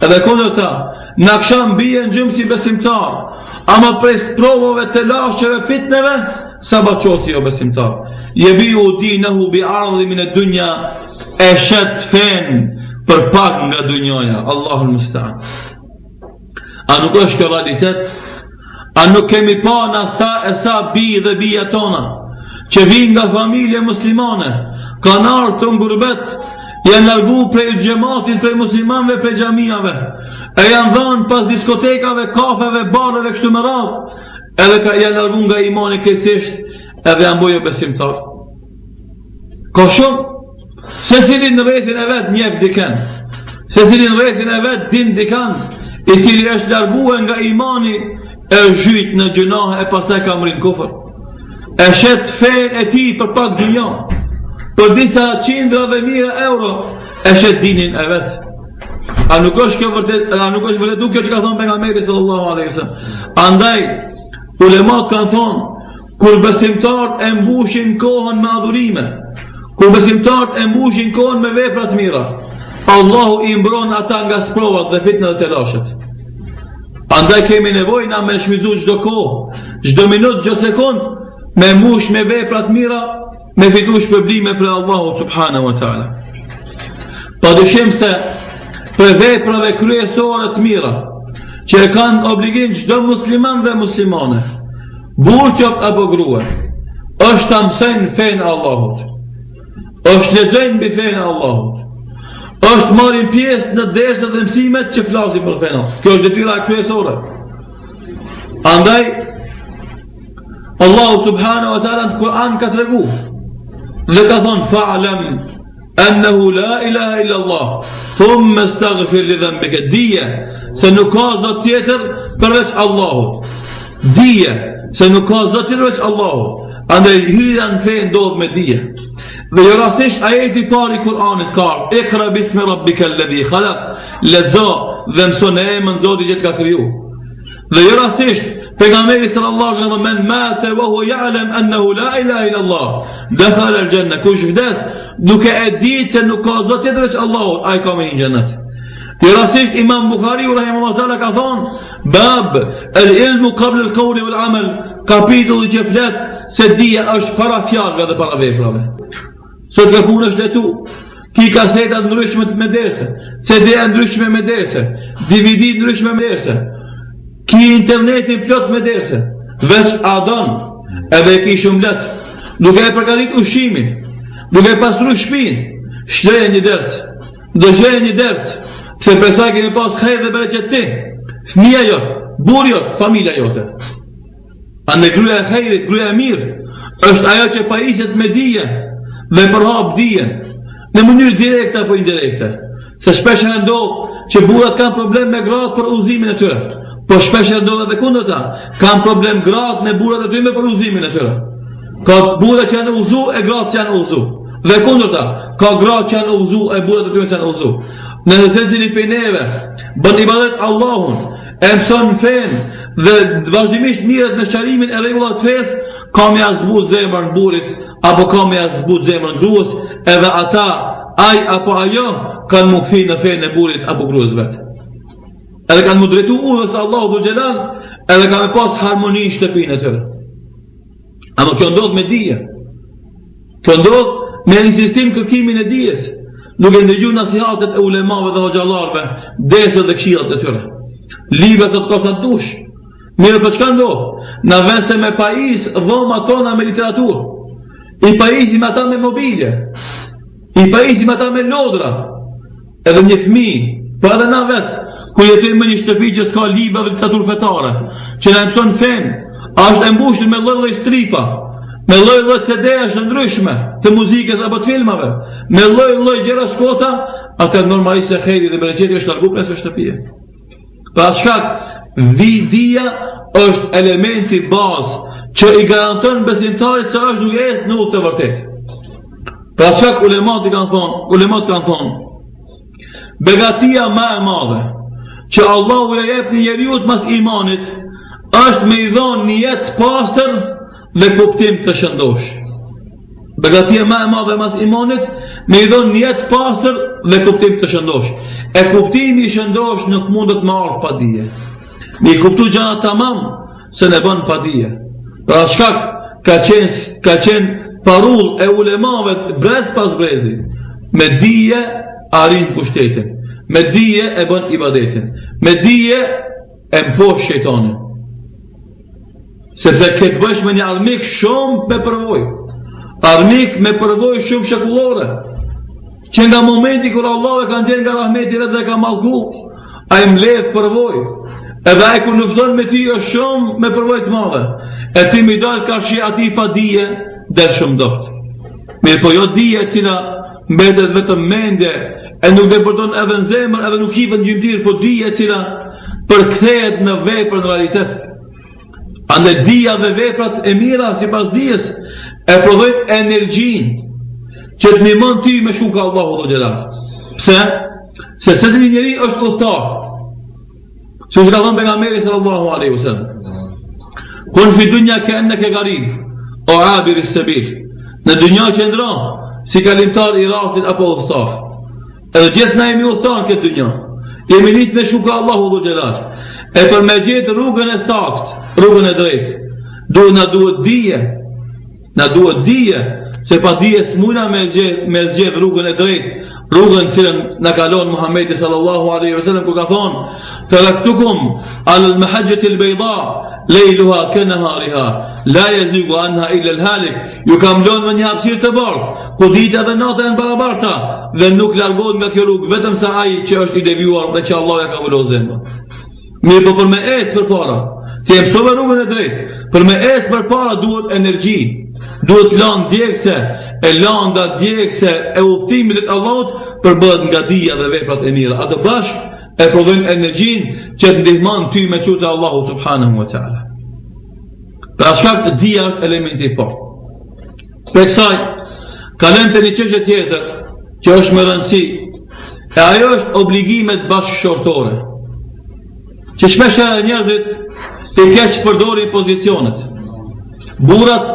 Edhe kundërta, në akşam bie në xhim si besimtar, ama prej provave të lashqeve fitneve, sabah çohet si jo besimtar. Yebiu dinahu bi ardhi min ad-dunya, e shet fen për pak nga dunjaja. Allahul musta'an. A nuk është kjo realitet? A nuk kemi pa na sa bi dhe bija tona që vinë nga familje muslimane, kanë ardhur të ngurbet, janë largu prej xhamatit, prej muslimanëve, prej xhamiave, e janë dhënë pas diskotekave, kafeve, bareve kështu me radhë, edhe janë largu nga imani krejtësisht, edhe janë boje besimtar. Ka shumë, se cilin në rrethin e vet njeh diken, se cilin në rrethin e vet din dikan, i cili është larguar nga imani, e zhyt në gjunahe e pastaj ka mrin kufër. E shet fen e ti për pak dunja, për disa qindra dhe mira euro, e shet dinin e vet. A nuk është kjo vërtet, a nuk është vërtet kjo që ka thonë pejgamberi sallallahu alaihi wasallam. Andaj ulemat kanë thonë, kur besimtarët e mbushin kohën me adhurime, kur besimtarët e mbushin kohën me vepra të mira, Allahu i mbron ata nga sprovat dhe fitnat dhe telashet. Andaj kemi nevojë na me shmizu çdo kohë, çdo minutë, çdo sekond, me mbush me vepra të mira, me fitu shpërblime për Allahu subhanahu wa taala. Padyshim se për veprave kryesore të mira që e kanë obligim çdo musliman dhe muslimane, burr qoftë apo grua, është ta mësojnë fen e Allahut, është lexojnë mbi fen e Allahut, është marrin pjesë në dersat dhe mësimet që flasin për fen. Kjo është detyra kryesore. Andaj Allahu subhanahu wa taala në Kur'an ka tregu dhe ka thonë fa'lam annahu la ilaha illa Allah thumma astaghfir li dhanbika, dije se nuk ka zot tjetër përveç Allahut, dije se nuk ka zot tjetër përveç Allahut. Andaj hyrja në fe ndodh me dije. Dhe jo rastisht ajeti i parë i Kur'anit ka Iqra bismi rabbika alladhi khalaq, lexo dhe mëso në emrin Zotit që të ka kriju. Dhe jo rastisht pejgamberi sallallahu alaihi wasallam men mata wa huwa ya'lam annahu la ilaha illa Allah dakhala al-janna, kush vdes duke e ditë se nuk ka zot tjetër veç Allahut, ai ka me në xhenet. Rasisht Imam Bukhariu rahimahullahu taala ka thonë bab al-ilmu qabla al-qawli wal-amal, kapitulli që flet se dija është para fjalëve dhe para veprave. Sot ka punë është letu, ki kaseta ndryshme me derse, CD ndryshme me derse, DVD ndryshme me derse, ki internetin plot me derse, veç adon edhe ki shumë let, duke e përgatit ushimin, duke e pastru shpinë, shleje një ders, dëgjeje një ders, se besaj kemi pas kajrë dhe bereqet ti, fëmija jotë, burë jotë, familja jote. A në gruja e kajrit, gruja e mirë, është ajo që pajiset me dije dhe përhap dijen, në mënyrë direkte apo indirekte. Se shpesh e ndohë që burat kanë problem me gratë për udhëzimin e tyre, po shpesh e ndohë edhe kundërta, kanë problem gratë me burat e tyre për udhëzimin e tyre. Ka burat që janë udhëzu e gratë që janë udhëzu, dhe kundërta, ka gratë që janë udhëzu e burat e tyre që janë udhëzu. Në nësesini për neve, bën ibadet Allahun, e mëson fen dhe vazhdimisht mirët me shqarimin e rregullat të fesë, ka me azbut zemrën burit, apo ka me azbut zemrën gruas, edhe ata, aj apo ajo, kanë më këthi në fen e burit apo gruas vetë. Edhe kanë më drejtu udhës Allahu dhul Gjelal, edhe ka me pas harmoni në shtëpinë e tëre. Ama kjo ndodh me dije. Kjo ndodh me insistim kërkimin e dijes, nuk e ndëgju nasihatet e ulemave dhe hoxhallarve, desët dhe këshillat e tyre. Libe sot ka sa dush. Mirë për çka ndodh? Na vën se me pajis dhoma tona me literaturë. I pajisim ata me mobilje. I pajisim ata me lodra. Edhe një fëmijë, po edhe na vet, kur jetojmë në një shtëpi që s'ka libra dhe literaturë fetare, që na mëson fen, është e mbushur me lloj-lloj stripa, me lloj-lloj CD-sh të ndryshme, të muzikës apo të filmave, me lloj-lloj gjëra shkota, atë normalisht se xheri dhe bereqeti është largu prej shtëpie. Pra shkak dija është elementi bazë që i garanton besimtarit se është duke ecë në udhë të vërtetë. Pra shkak ulemat kanë thonë, begatia më e madhe që Allahu ja jep një njeriu mas imanit është me i dhënë një jetë pastër dhe kuptim të shëndosh. Begatia më e madhe mas imanit me i dhënë një jetë pastër dhe kuptim të shëndosh. E kuptimi i shëndosh nuk mundet me ardhë pa dije. Me i kuptu gjana tamam se ne bën pa dije. Pra shkak ka qenë parull e ulemave brez pas brezi. Me dije arrin pushtetin. Me dije e bën ibadetin. Me dije e mposh shejtanin. Sepse këtë bësh me një armik shumë me përvoj. Armik me përvoj shumë shekullore. Që nga momenti kur Allah e kanë gjenë nga rahmeti vetë dhe ka mallku, a i mledh përvoj. Edhe a i kur nëfton me ty është shumë me përvoj të madhe. E ti mi dalë karshi ati pa dije, del shumë dopt. Mirë po jo dije cila mbetet vetëm mendje, e nuk dhe përdon edhe në zemër, edhe nuk hivën gjymtir, po dije cila përkthehet në vepër në realitet. Ande dija dhe veprat e mira si pas dijes e prodhojnë energjin që të ndihmon ty me shku ka Allahu dhul Gjelal. Pse? Se secili njeri është udhëtar. Që ka thënë pejgamberi sallallahu alaihi wasallam, kun fi dunya ka'annaka gharib o abir as-sabil. Në dunja qëndro si kalimtar i rastit apo udhëtar. Edhe gjithë na jemi udhëtar në këtë dunja. Jemi nisë me shku ka Allahu dhul Gjelal. E për me gjetë rrugën e sakt, rrugën e drejtë, na duhet dije. Na duhet dije, se pa dije s'muna me zgjedh rrugën e drejtë, rrugën cilën na kalon Muhamedi sallallahu alaihi wasallam kur ka thonë: "Taraktukum al-mahajjati al-bayda, layluha kanahariha, la yazigu anha illa al-halik." Ju kam lënë në një hapësirë të bardhë, ku dita dhe nata janë barabarta dhe nuk largohet nga kjo rrugë vetëm sa ai që është i devijuar dhe që Allah ja ka vënë zemrën. Mirë, po për me ecë përpara, ti e mësove rrugën e drejtë. Për me ecë përpara duhet energji, duhet lanë djegse, e landa djegse e udhëtimit të Allahut përbëhet nga dija dhe veprat e mira. Atë bashkë e prodhojnë energjin që të ndihmon ty me qurtë Allahu subhanahu wa ta'ala. Pra shkak dija është elementi i parë. Për kësaj, kalem të një çështje tjetër që është me rëndësi, e ajo është obligimet bashkëshortore. Që shpesh njerëzit e keq përdorin pozicionet. Burrat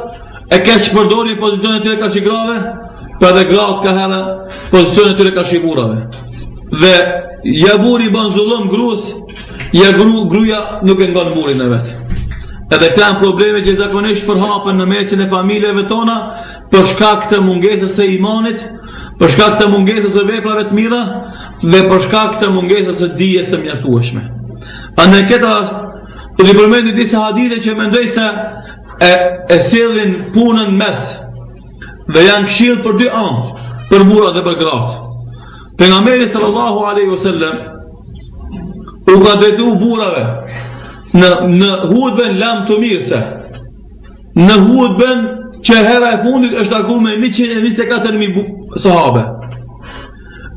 e keq përdorin pozicionet tyre karshi grave, pa dhe gratë ka herë pozicionet tyre karshi burrave. Dhe ja buri bën zullum gruas, ja gruaja nuk e ngon burin e vet. Edhe këta janë probleme që zakonisht përhapen në mesin e familjeve tona për shkak të mungesës së imanit, për shkak të mungesës së veprave të mira dhe për shkak të mungesës së dijes së mjaftueshme. Andaj këtë rast do të përmendi disa hadithe që mendoj se e sjellin punën mes dhe janë këshill për dy anë, për burrat dhe për gratë. Pejgamberi sallallahu alaihi wasallam u ka drejtuar burrave në hudben lam të mirëse, në hudben që hera e fundit është takuar me 124.000 sahabe.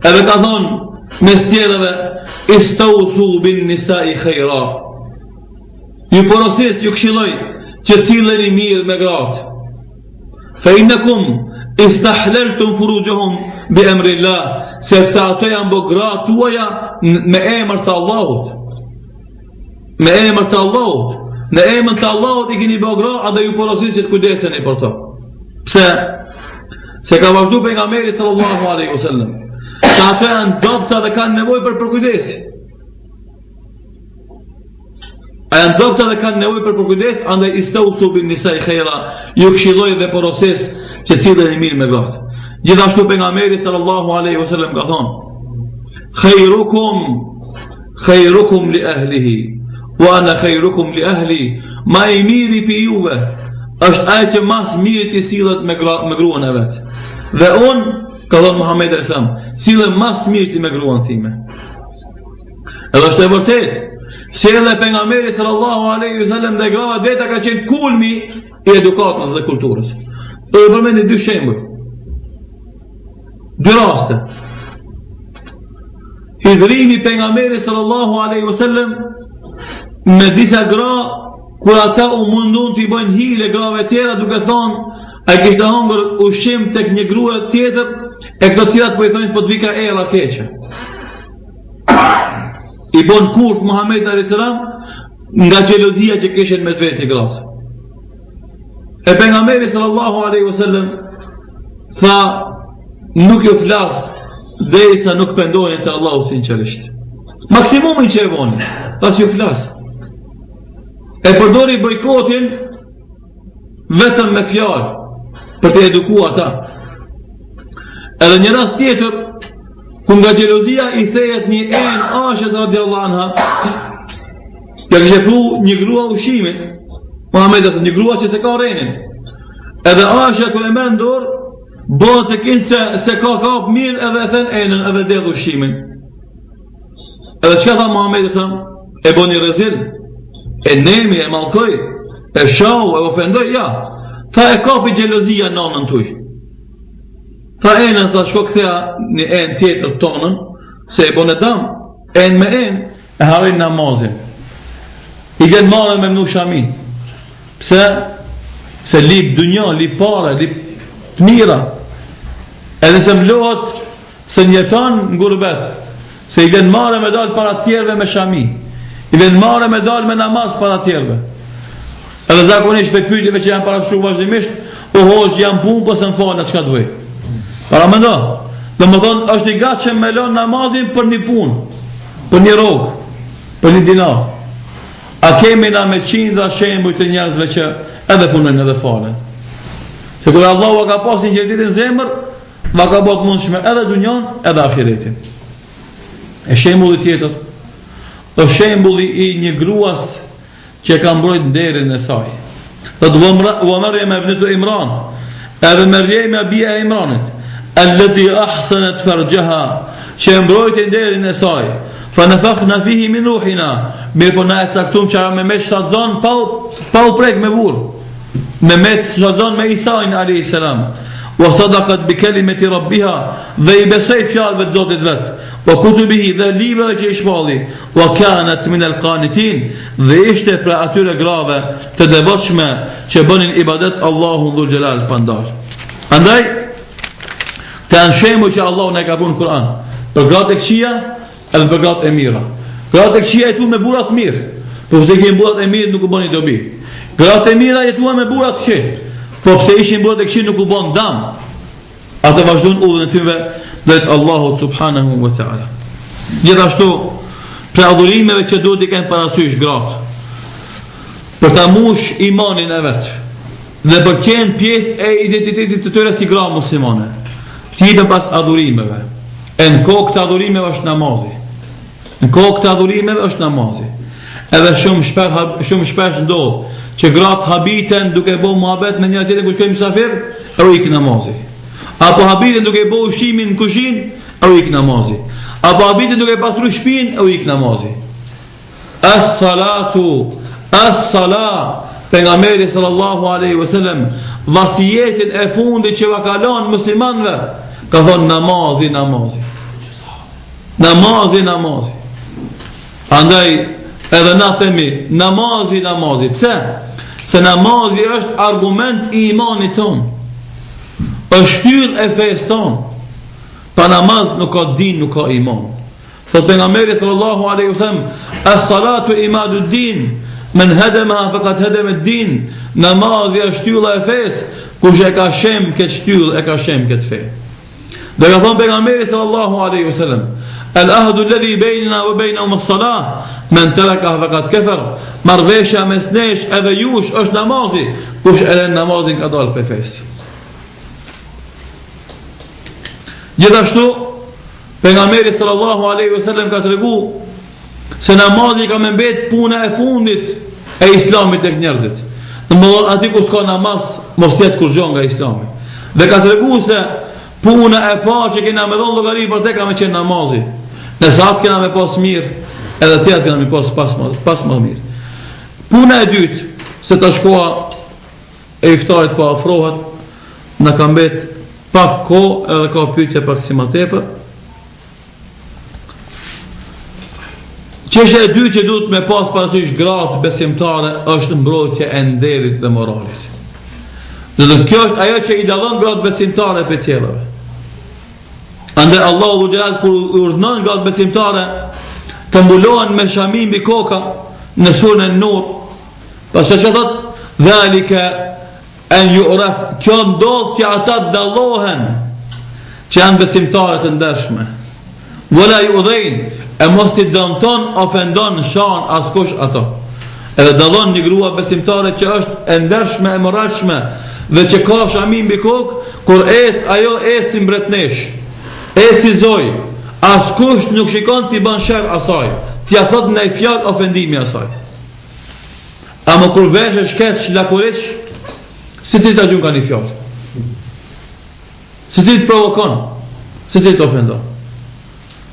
Edhe ka thonë mes tjerëve, istausu bin nisa'i khaira. Ju porosis, ju këshilloj që cileni mirë me gratë. Fa innakum istahlaltum furujahum bi amrillah, sepse ato janë bë gratë tuaja me emër të Allahut. Me emër të Allahut. Në emër të Allahut i keni bë gra, edhe ju porosis që të kujdeseni për to. Pse? Se ka vazhdu pejgamberi sallallahu alaihi wasallam që ato janë dobta dhe kanë nevojë për kujdes. Janë dobta dhe kanë nevojë për kujdes, andaj istausu bin nisa'i khaira, ju këshilloj dhe porosis që silleni mirë me gratë. Gjithashtu pejgamberi sallallahu alaihi wasallam ka thonë: khairukum li ahlihi wa ana khairukum li ahli. Ma i miri pi juve është ai që mas mirë i sillet me gruan e vet. Dhe unë, ka thonë Muhamedi sallallahu alaihi wasallam, sillem mas mirë me gruan time. Edhe është e vërtetë, sjellja e pejgamberit sallallahu alaihi wasallam dhe grava veta ka qenë kulmi i edukatës dhe kulturës. Do të përmendi dy shembuj. Dy raste. Hidhrimi pejgamberit sallallahu alaihi wasallam me disa gra, kur ata u mundun t'i bëjnë hile grave tjera duke thonë a kishte hongër ushqim tek një grua tjetër, e këto tjerat po i thonë po t'vika era keqe. I bon kurth Muhamedi alayhis salam nga xhelozia që kishin me vetë gratë. E pejgamberi sallallahu alaihi wasallam tha nuk ju flas derisa nuk pendohen te Allahu sinqerisht. Maksimumi që e boni, ta që ju flas. E përdori bojkotin vetëm me fjalë për të edukuar ata. Edhe një rast tjetër, ku nga xhelozia i thejet një enë Aishës radhiyallahu anha, ja kishte pru një grua ushqimin, Muhamedi sa një grua që se ka renin. Edhe Aisha kur e merr në dorë, bëhet se kinë se ka kap mirë edhe e thën enën edhe dedh ushqimin. Edhe çka tha Muhamedi sa? E boni rezil, e nemi, e mallkoj, e shau, e ofendoj, ja. Tha e kapi xhelozia nonën tuj. Tha enën, tha shko kthea një enë tjetër tonën, se e bon e dam, enë me enë, e harrin namazin. I gjenë marrë me mnu shamin. Pse? Se lip dunja, lip pare, lip të mira. Edhe se mlohet se njeton në gurbet. Se i gjenë marrë me dalë para tjerve me shami. I gjenë marrë me dalë me namaz para tjerve. Edhe zakonisht pe pyetjeve që janë parafshu vazhdimisht, o hoq janë punë, po se më falë, çka të bëj? Para më do. Dhe më thonë, është i gatshëm me lënë namazin për një punë, për një rogë, për një dinar. A kemi na me qindra shembuj të njerëzve që edhe punojnë edhe falen. Se kur Allahu ka pas sinqeritetin në zemër, va ka bërë të mundshme edhe dunjon, edhe ahiretin. E shembulli tjetër, është shembulli i një gruas që ka mbrojt nderin e saj. Dhe wa Maryam ibnatu Imran, edhe Maryam bia e Imranit, allati ahsanat farjaha, që mbrojti nderin e saj. Fa nafakhna fihi min ruhina, mirë po na e caktum që me me shtazon pa u prek me burr, me me shtazon me Isain alayhis salam. Wa sadaqat bi kalimati rabbiha, dhe i besoi fjalëve të Zotit vet. Wa kutubihi, dhe librave që i shpalli. Wa kanat min al-qanitin, dhe ishte pra atyre grave të devotshme që bënin ibadet Allahu dhul jalal pandar. Andaj të janë shembuj që Allahu na ka punë në Kur'an për gratë e këqija edhe për gratë e mira. Gratë e këqija jetuan me burra të mirë, por pse kishin burrat e mirë nuk u bëni dobi. Gratë e mira jetuan me burra të këqij, po pse ishin burrat e këqij nuk u bën dam. Ata vazhdojnë udhën e tyre drejt Allahut subhanahu wa taala. Gjithashtu, për adhurimeve që duhet I kenë parasysh gratë, për ta mush imanin e vetë, dhe për qenë pjesë e identitetit të tyre si gra muslimane, t'jipën pas adhurimeve. E në kokë të adhurimeve është namazi. Në kokë të adhurimeve është namazi. Edhe shumë shpesh ndodh që gratë habiten duke bo muhabet me njëra tjetër kur shkojnë mysafir, e u ik namazi. Apo habiten duke bo ushimin në kuzhinë, e u ik namazi. Apo habiten duke pastru shtëpinë, e u ik namazi. As-salatu, as-salat. Pejgamberi sallallahu alaihi wasallam vasijetin e fundit që va ka lënë muslimanëve ka thonë namazi, namazi. Namazi, namazi. Andaj edhe na themi namazi, namazi. Pse? Se namazi është argument I imanit ton. Është shtyllë e fesë ton. Pa namaz nuk ka din, nuk ka iman. Thot pejgamberi sallallahu alaihi wasallam as-salatu imadu din. Men hedemaha faqad hedema ad-din. Namazi është shtylla e fesë. Kush e ka shem këtë shtyllë, e ka shem këtë fe. Dhe ka thonë pejgamberi sallallahu alaihi wasallam al-ahdu alladhi baynana wa baynahum as-salah man tarakaha faqad kafar. Marrveshja mes nesh edhe jush është namazi. Kush e lën namazin ka dalë prej fesë. Gjithashtu pejgamberi sallallahu alaihi wasallam ka treguar se namazi ka me mbet puna e fundit e islamit tek njerëzit. Domethënë aty ku s'ka namaz mos jetë kur gjon nga islami. Dhe ka treguar se puna e parë që kena me dhon llogari për te ka me qenë namazi. Nëse atë kena me pas mirë, edhe tjetër kena me pas më mirë. Puna e dytë, se ta shkoa e iftarit po afrohet, na ka mbet pak kohë edhe ka pyetje pak si më tepër. Çështja e dytë që duhet me pas parasysh gratë besimtare është mbrojtja e nderit dhe moralit. Dhe kjo është ajo që I dallon gratë besimtare për tjerëve. Andaj Allahu Xhelal kur urdhnon gratë besimtare të mbulohen me shamin mbi koka në surën An-Nur, pastaj që thot dhalika an yu'raf, kjo ndodh që ata dallohen që janë besimtare të ndershme. Wala yu'dhain, e mos t'i dëmton, ofendon, shan askush ato. Edhe dallon një grua besimtare që është e ndershme, e moralshme dhe që ka shamin mbi kokë, kur ec ajo eci mbretnesh, eci zoj, askush nuk shikon t'i bën sherr asaj, t'ia thot ndaj fjalë ofendimi asaj. Ama kur veshesh keq lakuriç, secili ta gjun ka një fjalë. Secili të provokon, secili të ofendon.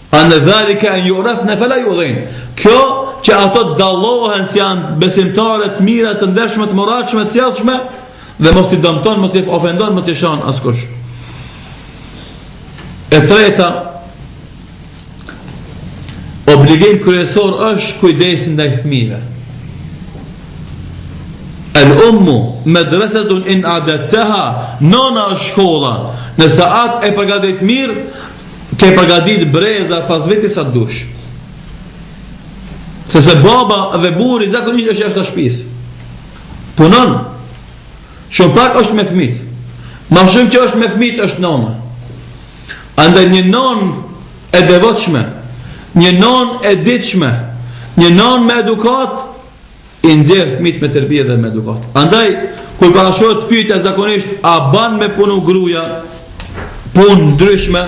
Anë dhalika an yu'rafna fala yu'dhin. Kjo që ato dallohen si janë besimtare të mira, të ndershme, të moralshme, të sjellshme dhe mos t'i dëmton, mos t'i ofendon, mos t'i shan askush. E treta, obligim kryesor është kujdesi ndaj fëmijëve. Al-ummu madrasatun in a'dadtaha, nona është shkolla. Nëse atë e përgatit mirë, ke përgatit breza pas vetes sa dush. Se baba dhe burri zakonisht është jashtë shtëpisë. Punon. Shumë pak është me fëmijët. Ma shumë që është me fëmijët është nona. Andaj një non e devotshme, një non e ditshme, një non me edukat, I nxjerr fëmijët me tërbije dhe me edukat. Andaj kur parashohet pyetja zakonisht a ban me punu gruaja punë ndryshme,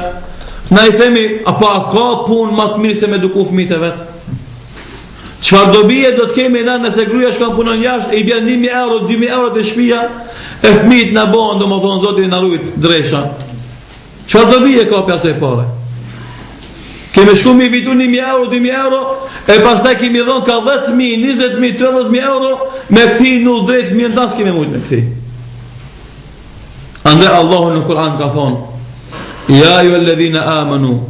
na I themi apo a ka punë më të mirë se me eduku fëmijët e vet? Çfarë dobie do të kemi na nëse gruaja shkon punon jashtë e I bën 1000 euro, 2000 euro te shtëpia, e fëmijët na bën domethënë Zoti na rujt dresha. Çfarë dobie ka pjesë e parë? Kemi shku mi vitu 1000 euro, 2000 euro, e pastaj kemi dhënë ka 10.000, 20.000, 30.000 euro me këthi në drejt fëmijën tas kemi mujt me këthi. Andaj Allahu në Kur'an ka thonë Ja ayyuhalladhina amanu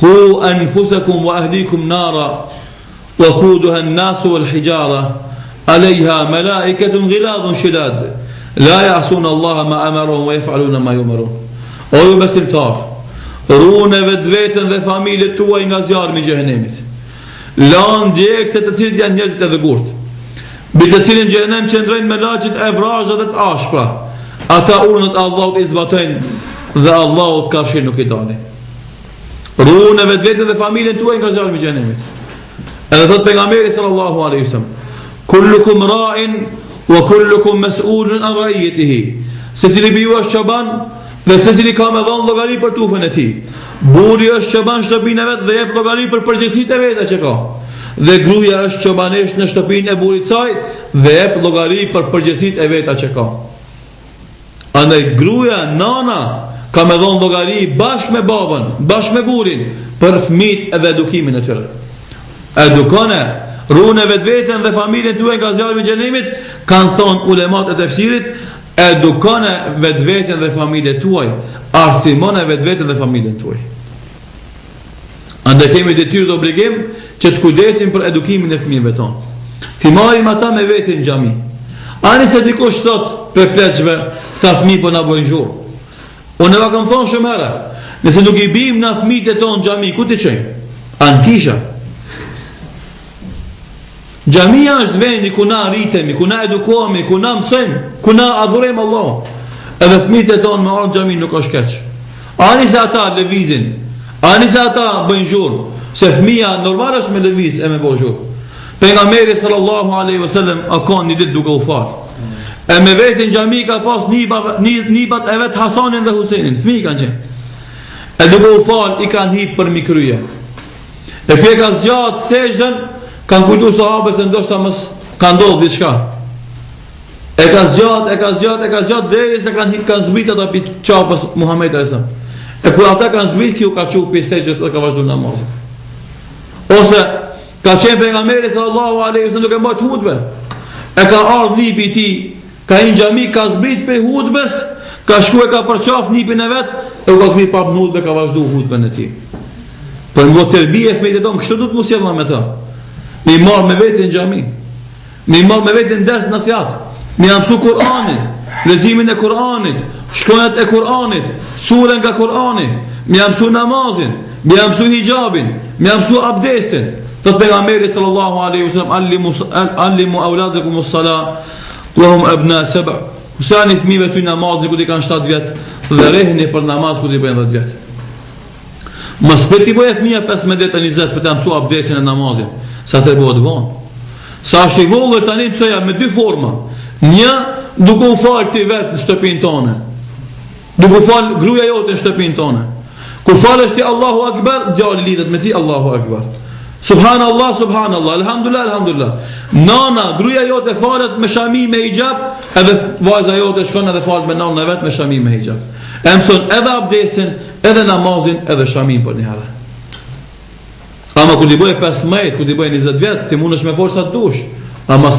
qu anfusakum wa ahlikum nara waquduha an-nasu wal hijara alayha malaikatun ghiladun shidad la ya'suna Allaha ma amarahum wa yaf'aluna ma yu'marun. O ju besimtar, rune vetën dhe familjet tuaj nga zjarmi I xhehenemit. Lan djegse të cilët janë njerëzit e dhëgurt, mbi të cilin xhehenem qëndrojnë me laçit e vrazhë dhe të ashpra. Ata urnët Allahut I zbatojnë dhe Allahut karshi nuk I dani. Runë vetveten dhe familjen tuaj nga zjarri i xhenemit. Edhe thot pejgamberi sallallahu alaihi wasallam: kullukum ra'in wa kullukum mas'ulun an ra'iyatihi. Secili prej ju është çoban dhe secili ka me dhënë llogari për tufën e tij. Burri është çoban në shtëpinë e vet dhe jep llogari për përgjegjësitë e veta që ka. Dhe gruaja është çobanesh në shtëpinë e burrit saj dhe jep llogari për përgjegjësitë e veta që ka. Andaj gruaja, nana, ka me dhënë llogari bashkë me babën, bashkë me burrin për fëmijët edhe edukimin e tyre. Edukone, runë vetveten dhe familjen tuaj nga zjarri i xhenemit, kanë thonë ulemat e tefsirit, edukone vetveten dhe familjen tuaj, arsimone vetveten dhe familjen tuaj. Andaj kemi detyrë dhe obligim që të kujdesim për edukimin e fëmijëve tonë. Ti marrim ata me vete në xhami. Ani se dikush thot për pleqve, ta fëmijë po na bojnë zhurmë. Unë e kam thonë shumë herë, nëse nuk i bim na fëmijët e tonë në xhami, ku ti çojmë? An kisha. Xhamia është vendi ku na rritemi, ku na edukohemi, ku na mësojmë, ku na adhurojmë Allahun. Edhe fëmijët e tonë me ardh në xhami nuk është keq. Ani se ata lëvizin, ani se ata bëjnë zhurmë, se fëmia normal është me lëviz e me bëj zhurmë. Pejgamberi sallallahu alaihi wasallam ka një ditë duke u falë. E me vetë në xhami ka pas nipat e vetë Hasanin dhe Huseinin, fëmijë kanë qenë. E duke u falë i kanë hip për mikryje. E kje ka zgjatë sejdën, kanë kujtu sahabës se ndoshta mos ka ndodhur diçka. E ka zgjatë deri se kanë zbrit ata pi çapës Muhamedit sallallahu alaihi wasallam. E kur ata kanë zbrit, kjo ka çu pi sejdës dhe ka vazhduar namazin. Ose ka qenë pejgamberi sallallahu alaihi wasallam duke mbajtur hutbë. E ka ardhur nipi i tij, ka një xhami, ka zbrit pe hutbës, ka shkuar ka përqaf nipin e vet, e u ka kthy pa hutbë, ka vazhduar hutbën e tij. Për më të bie fëmijët e tonë, kështu duhet mos jella me ta. Me marr me veten në xhami. Me marr me veten ders nasihat. Me mësu Kur'anin, leximin e Kur'anit, shkronjat e Kur'anit, surën nga Kur'ani, me mësu namazin, me mësu hijabin, me mësu abdestin. Thot pejgamberi sallallahu alaihi wasallam: allimu auladakum as-salah wa hum abna 7. Kusani fëmijëve ty namazin kur i kanë 7 vjet dhe rehni për namaz kur i bëjnë 10 vjet. Mos pëti bëjë fëmija 15-20 për të mësu abdesin e namazin, sa të bëhet vonë. Sa është i vogël tani të soja me 2 forma. Një, duke u falë ti vetë në shtëpinë tonë. Duke u falë gruaja jote në shtëpinë tonë. Kur falësh ti Allahu Akbar, djali lidhet me ti Allahu Akbar. Subhanallah, subhanallah, alhamdulillah, alhamdulillah. Nana, gruaja jote falet me shami me hijab, edhe vajza jote shkon edhe falet me nanën e vet me shami me hijab. E mëson edhe abdesin, edhe namazin, edhe shamin për një herë. Ama kur ti bëj 15, kur ti bëj 20 vjet, ti mundesh me forca të dush, ama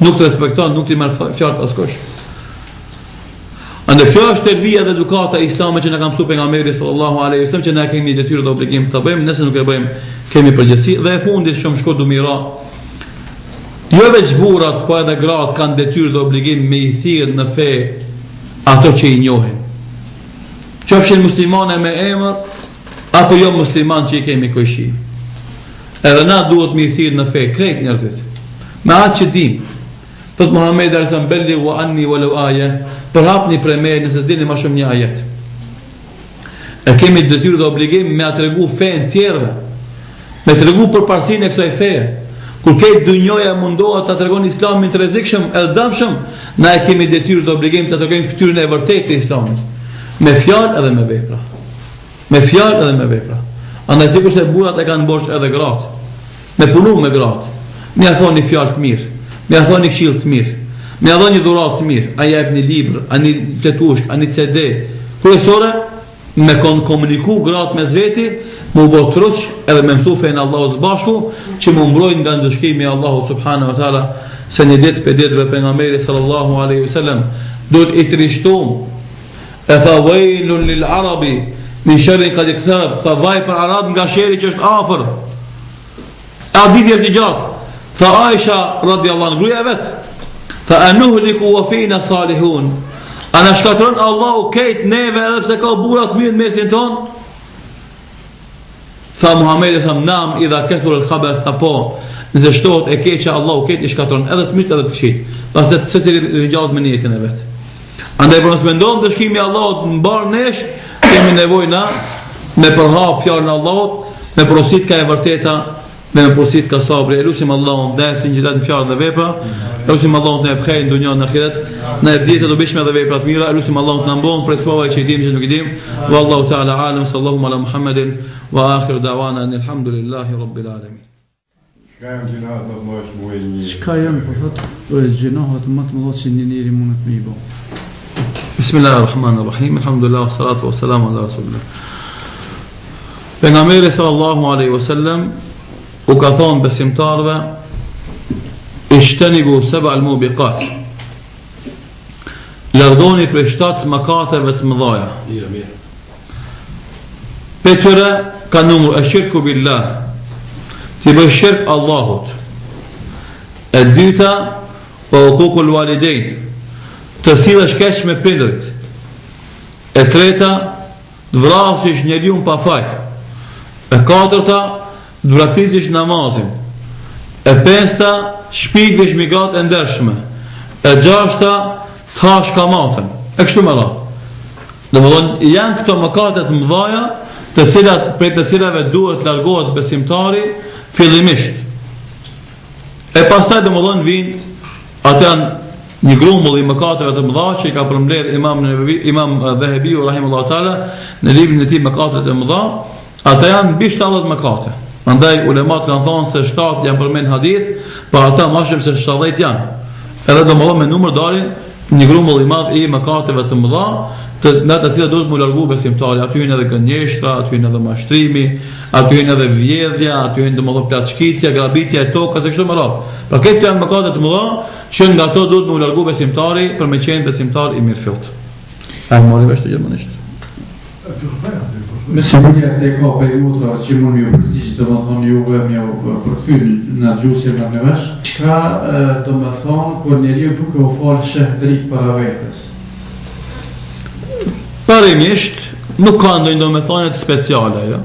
nuk të respekton, nuk ti merr fjalë askush. Andaj kjo është terbia dhe edukata islame që na ka mësuar pejgamberi sallallahu alaihi wasallam, që na kemi detyrë dhe obligim ta bëjmë, nëse nuk e bëjmë kemi përgjegjësi. Dhe e fundit shumë shkurt dumira. Jo veç burrat, po edhe gratë kanë detyrë dhe obligim me i thirrë në fe ato që i njohin. Qofshin muslimane me emër, apo jo musliman që i kemi kojshi. Edhe na duhet me i thirrë në fe krejt njerëzit. Me atë që dim. Thot Muhamedi sallallahu alaihi wasallam: wa anni walau aya, përhapni prej meje nëse s'dini më shumë një ajet. E kemi detyrë dhe obligim me a tregu fen tjerëve, me tregu përparësinë e kësaj feje. Kur këtë dunjoja mundohet ta tregon Islamin të rrezikshëm edhe dëmshëm, na e kemi detyrë dhe obligim ta tregojmë fytyrën e vërtetë të Islamit, me fjalë edhe me vepra. Me fjalë edhe me vepra. Andaj sikur se burrat e kanë borxh edhe gratë, me punu me gratë. Më ia thoni fjalë të mirë, më ia thoni këshill të mirë, më ia dhoni dhuratë të mirë, a jepni libër, a një fletush, a një CD. Kryesore me komuniku gratë mes veti, më u bë truç edhe me mësu fen Allahut bashku, që më mbrojnë nga ndëshkimi i Allahut subhanahu wa taala, se një ditë për ditëve pejgamberi sallallahu alaihi wasallam do i trishtom. E tha wailun lil arabi min sharri qad iktarab, tha vaj për arab nga sherri që është afër. A ditë është i gjatë. Tha Aisha radhiyallahu anha, gruaja vet, tha anuhliku wa fina salihun, ana shkatron Allahu kejt neve edhe pse ka burra të mirë në mesin ton. Tha Muhamedi sa nam idha kathur al khabath, apo nëse shtohet e keqja Allahu kejt i shkatron edhe të mirë edhe të këqijt. Pastaj secili ringjallët me niyetin e vet. Andaj për mos mendon dëshkimi i Allahut mbar nesh, kemi nevojë na me përhap fjalën e Allahut, me porosit ka e vërteta, me porosit ka sabri. Elusim Allahun dhe sinqeritet në fjalë dhe vepra. Elusim Allahun të na bëjë në dunjën e ahiret, na e ditë të dobishme dhe vepra të mira. Elusim Allahun të na mbon prej spavave që i dim që nuk i dim. Wallahu ta'ala alam, sallallahu ala Muhammedin wa akhiru da'wana alhamdulillahi rabbil alamin. Çka janë po thotë gjinohat më të mëdha që një njeri mund të bëjë. Bismillahirrahmanirrahim. Alhamdulillah wassalatu wassalamu ala rasulillah. Pejgamberi sallallahu alaihi wasallam u ka thonë besimtarëve ishtanibu sab'a al-mubiqat. Largoni prej 7 mëkateve të mëdha. Për tyre ka numër ashirku billah, ti bëj shirk Allahut. E dyta, uququl walidain, të sillesh keq me prindërit. E treta, të vrasësh njeriu pa faj. E katërta, të braktisësh namazin. E pesta, shpikësh migrat e ndershme. E gjashta, të hash kamatën. E kështu me radhë. Domethënë janë këto mëkate të mëdha, prej të cilave duhet largohet besimtari fillimisht. E pastaj domethënë vijnë atë janë një grumbull i mëkateve të mëdha që i ka përmbledh Imam Dhahabiu rahimahullahu taala në librin e tij Mëkatet e mëdha. Ata janë mbi 70 mëkate. Prandaj ulemat kanë thënë se 7 janë përmend hadith, por ata më shumë se 70 janë. Edhe domosdoshmë me numër dalin një grumbull i madh i mëkateve të mëdha, në të cilat duhet të largu besimtari. Aty janë edhe gënjeshtra, aty janë edhe mashtrimi, aty janë edhe vjedhja, aty janë domosdoshmë plaçkitja, grabitja e tokës e kështu me radhë. Pra këto janë mëkate të mëdha që nga ato duhet të largu besimtari për me qenë besimtar i mirëfillt. A mori vesh të gjermanisht? Me siguria të ka periudha që mund ju përgjigj të më thonë juve më përkthyr në gjusje në nevesh. Çka do më thonë kur njeriu duke u falë sheh drejt para vetes? Parimisht nuk ka ndonjë domethënie të speciale, jo.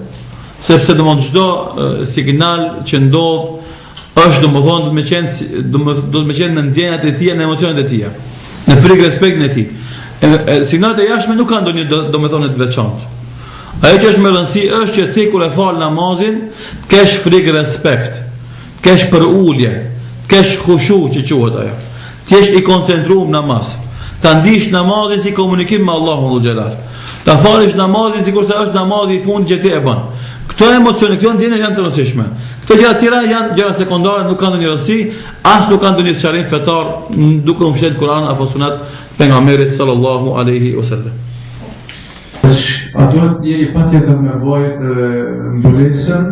Sepse domosdoshmë çdo signal që ndodh është domosdoshmë do të më qenë në ndjenjat e tija, në emocionet e tija, në frikë respektin e tij. Signalet e jashtme nuk kanë ndonjë domethënie të veçantë. Ajo që është më rëndësi është që ti kur e fal namazin, të kesh frikë respekt, të kesh për ulje, të kesh khushu që quhet ajo. Të jesh i koncentruar në namaz. Ta ndish namazin si komunikim me Allahun dhul xhelal. Ta falësh namazin sikurse është namazi i fundit që ti e bën. Këto emocione, këto ndjenja janë të rëndësishme. Këto gjëra të tjera janë gjëra sekondare, nuk kanë ndonjë rëndësi, as nuk kanë ndonjë sqarim fetar duke u mbështetur Kur'an apo Sunet pejgamberit sallallahu alaihi wasallam. A duhet njeri patjetër me vojt mbulesën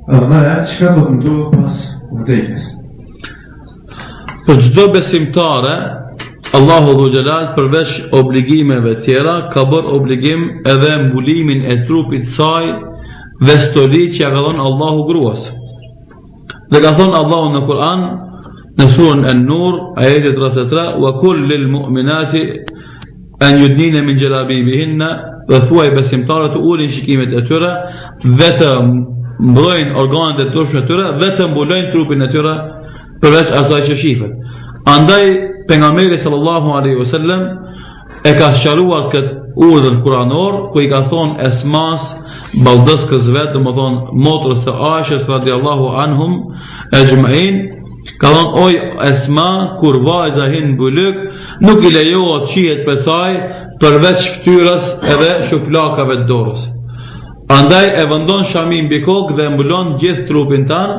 dhe çka do të ndodhë pas vdekjes? Për çdo besimtare, Allahu dhul xhelal përveç obligimeve tjera ka bërë obligim edhe mbulimin e trupit të saj dhe stolit që ja ka dhënë Allahu gruas. Dhe ka thënë Allahu në Kur'an në surën An-Nur ajeti 33 wa kullil mu'minati an yudnina min jalabibihinna, dhe thuaj besimtarët të ulin shikimet e tyre dhe të mbrojnë organet e turpshme të tyre dhe të mbulojnë trupin e tyre përveç asaj që shifet. Andaj pejgamberi sallallahu alaihi wasallam e ka sqaruar këtë urdhër kuranor ku i ka thonë Esmas, ballëskës vet, domethënë motrës së Aishës radhiyallahu anhum ejma'in, ka thonë oj Esma, kur vajza hin bulyk, nuk i lejohet shihet për saj përveç fytyrës edhe shuplakave të dorës. Andaj e vendon shamin mbi kokë dhe mbulon gjithë trupin tan,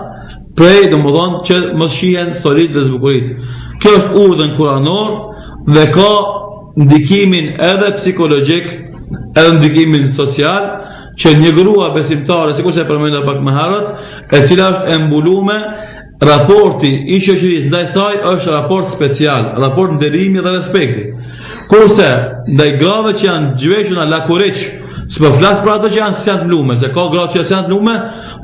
prej domethënë që mos shihen stolit dhe zbukurit. Kjo është urdhën kuranor dhe ka ndikimin edhe psikologjik, edhe ndikimin social, që një grua besimtare, sikurse e përmenda pak më herët, e cila është e mbulume, raporti i shoqërisë ndaj saj është raport special, raport nderimi dhe respekti. Kurse ndaj grave që janë gjveshuna lakuriç, s'po flas për ato që janë si janë mbulume, se ka gra që janë mbulume,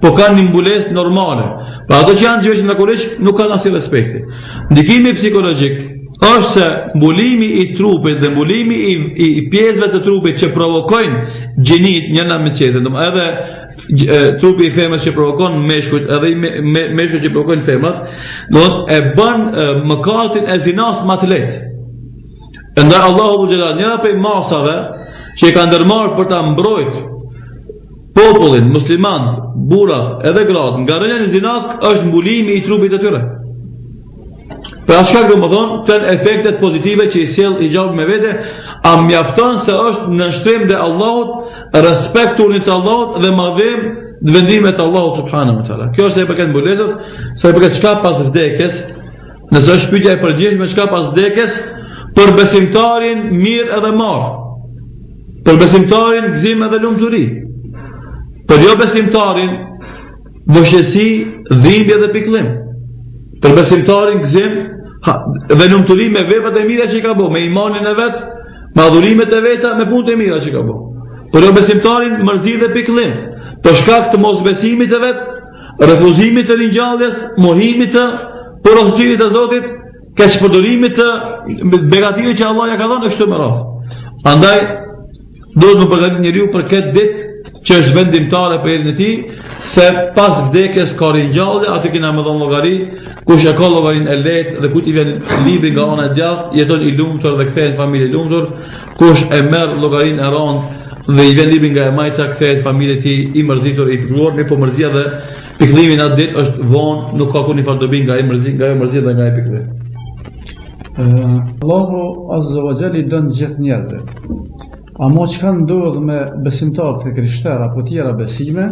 po kanë një mbulesë normale. Për ato që janë gjveshuna lakuriç nuk kanë asnjë respekti. Ndikimi psikologjik është se mbulimi i trupit dhe mbulimi i pjesëve të trupit që provokojnë gjinit njëna me tjetrën, edhe trupi i femrës që provokon meshkujt, edhe meshkujt që provokojnë femrat, do e bën mëkatin e zinas më të lehtë. Ndaj Allahu dhul xhelal, njëra prej masave që i ka ndërmarrë për ta mbrojtur popullin, musliman, burrat edhe gratë nga rënja në zinak është mbulimi I trupit të tyre. Për atë shkak domethënë këto efektet pozitive që I sjell hijab me vete, a mjafton se është në shtrim dhe Allahut, respekturin të Allahut dhe madhim dhe vendimet të Allahut subhanahu wa taala. Kjo është sa I përket mbulesës, sa I përket çka pas vdekjes, nëse është pyetja e përgjithshme çka pas vdekjes, për besimtarin mirë edhe marr. Për besimtarin gëzim edhe lumturi. Për jo besimtarin vështirësi, dhimbje dhe pikëllim. Për besimtarin gëzim dhe lumturi me veprat e mira që I ka bërë, me imanin e vet, me adhurimet e veta, me punët e mira që ka bërë. Për jo besimtarin mërzi dhe pikëllim, për shkak të mosbesimit të vet, refuzimit të ringjalljes, mohimit të porositimit të Zotit, keqpërdorimit të begative që Allah ja ka dhënë kështu me radhë. Andaj duhet të përgatit njeriu për këtë ditë që është vendimtare për jetën e tij, se pas vdekjes ka ringjallje, aty kena më dhënë llogari, kush e ka llogarin e lehtë dhe kujt I vjen libri nga ana e djathtë, jeton I lumtur dhe kthehet familje e lumtur, kush e merr llogarin e rëndë dhe I vjen libri nga e majta, kthehet familje e tij I mërzitur I pikëlluar, me po mërzia dhe pikëllimi në atë ditë është vonë, nuk ka kurrë farë dobi nga ajo mërzia dhe nga ajo pikëllim. Allahu Azza wa Jalla I don gjithë njerëzit. Amo që kanë ndodhë me besimtarë të krishterë apo tjera besime,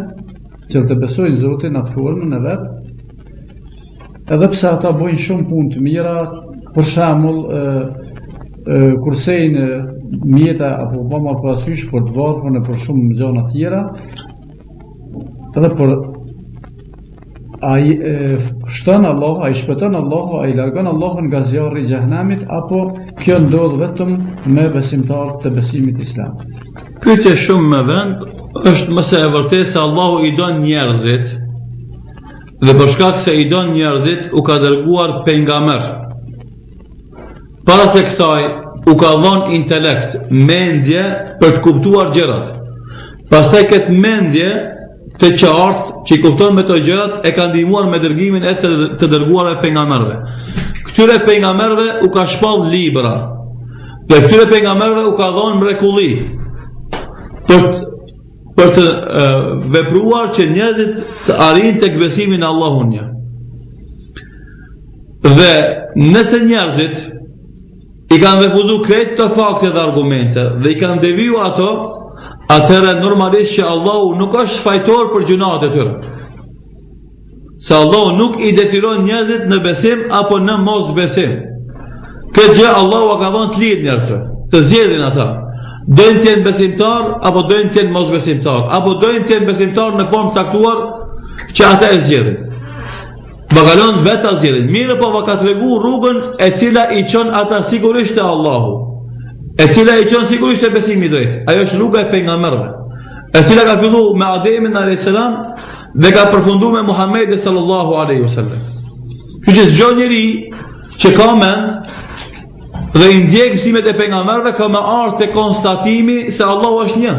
që të besojnë Zotin atë formën e vetë, edhe pse ata bojnë shumë punë të mira, për shembull kursejnë mjeta apo pa marrë parasysh për të varfën e për shumë gjëra tjera, edhe për ai shton Allah, ai shpëton Allah, ai largon Allahun nga zjarri I xhehenamit, apo kjo ndodh vetëm me besimtarët të besimit islam? Pyetje shumë me vend është mëse e vërtetë se Allahu I don njerëzit dhe për shkak se I don njerëzit u ka dërguar pejgamber. Para se kësaj u ka dhënë intelekt, mendje për të kuptuar gjërat. Pastaj këtë mendje të qartë që I kupton me të gjërat e ka ndihmuar me dërgimin e të dërguarve pejgamberëve. Këtyre pejgamberëve u ka shpall libra. Dhe këtyre pejgamberëve u ka dhënë mrekulli për të vepruar që njerëzit të arrijnë tek besimi në Allahun. Dhe nëse njerëzit I kanë refuzuar krejt të fakte dhe argumente dhe I kanë deviju ato, atëherë normalisht që Allahu nuk është fajtor për gjunat e tyre. Se Allahu nuk I detyron njerëzit në besim apo në mos besim. Këtë gjë Allahu ka dhënë të lirë njerëzve, të zgjedhin ata. Dojnë të jenë besimtar apo dojnë të jenë mos besimtar, apo dojnë të jenë besimtar në formë caktuar që ata e zgjedhin. Bagalon vetë zgjedhin. Mirë po va ka tregu rrugën e cila I çon ata sigurisht te Allahu. E cila I çon sigurisht e besimit drejt. Ajo është rruga e pejgamberëve, e cila ka filluar me Ademin alayhis salam dhe ka përfunduar me Muhamedit sallallahu alaihi wasallam. Që çdo njeri që ka mend dhe I ndjek mësimet e pejgamberëve ka me ardhur te konstatimi se Allahu është një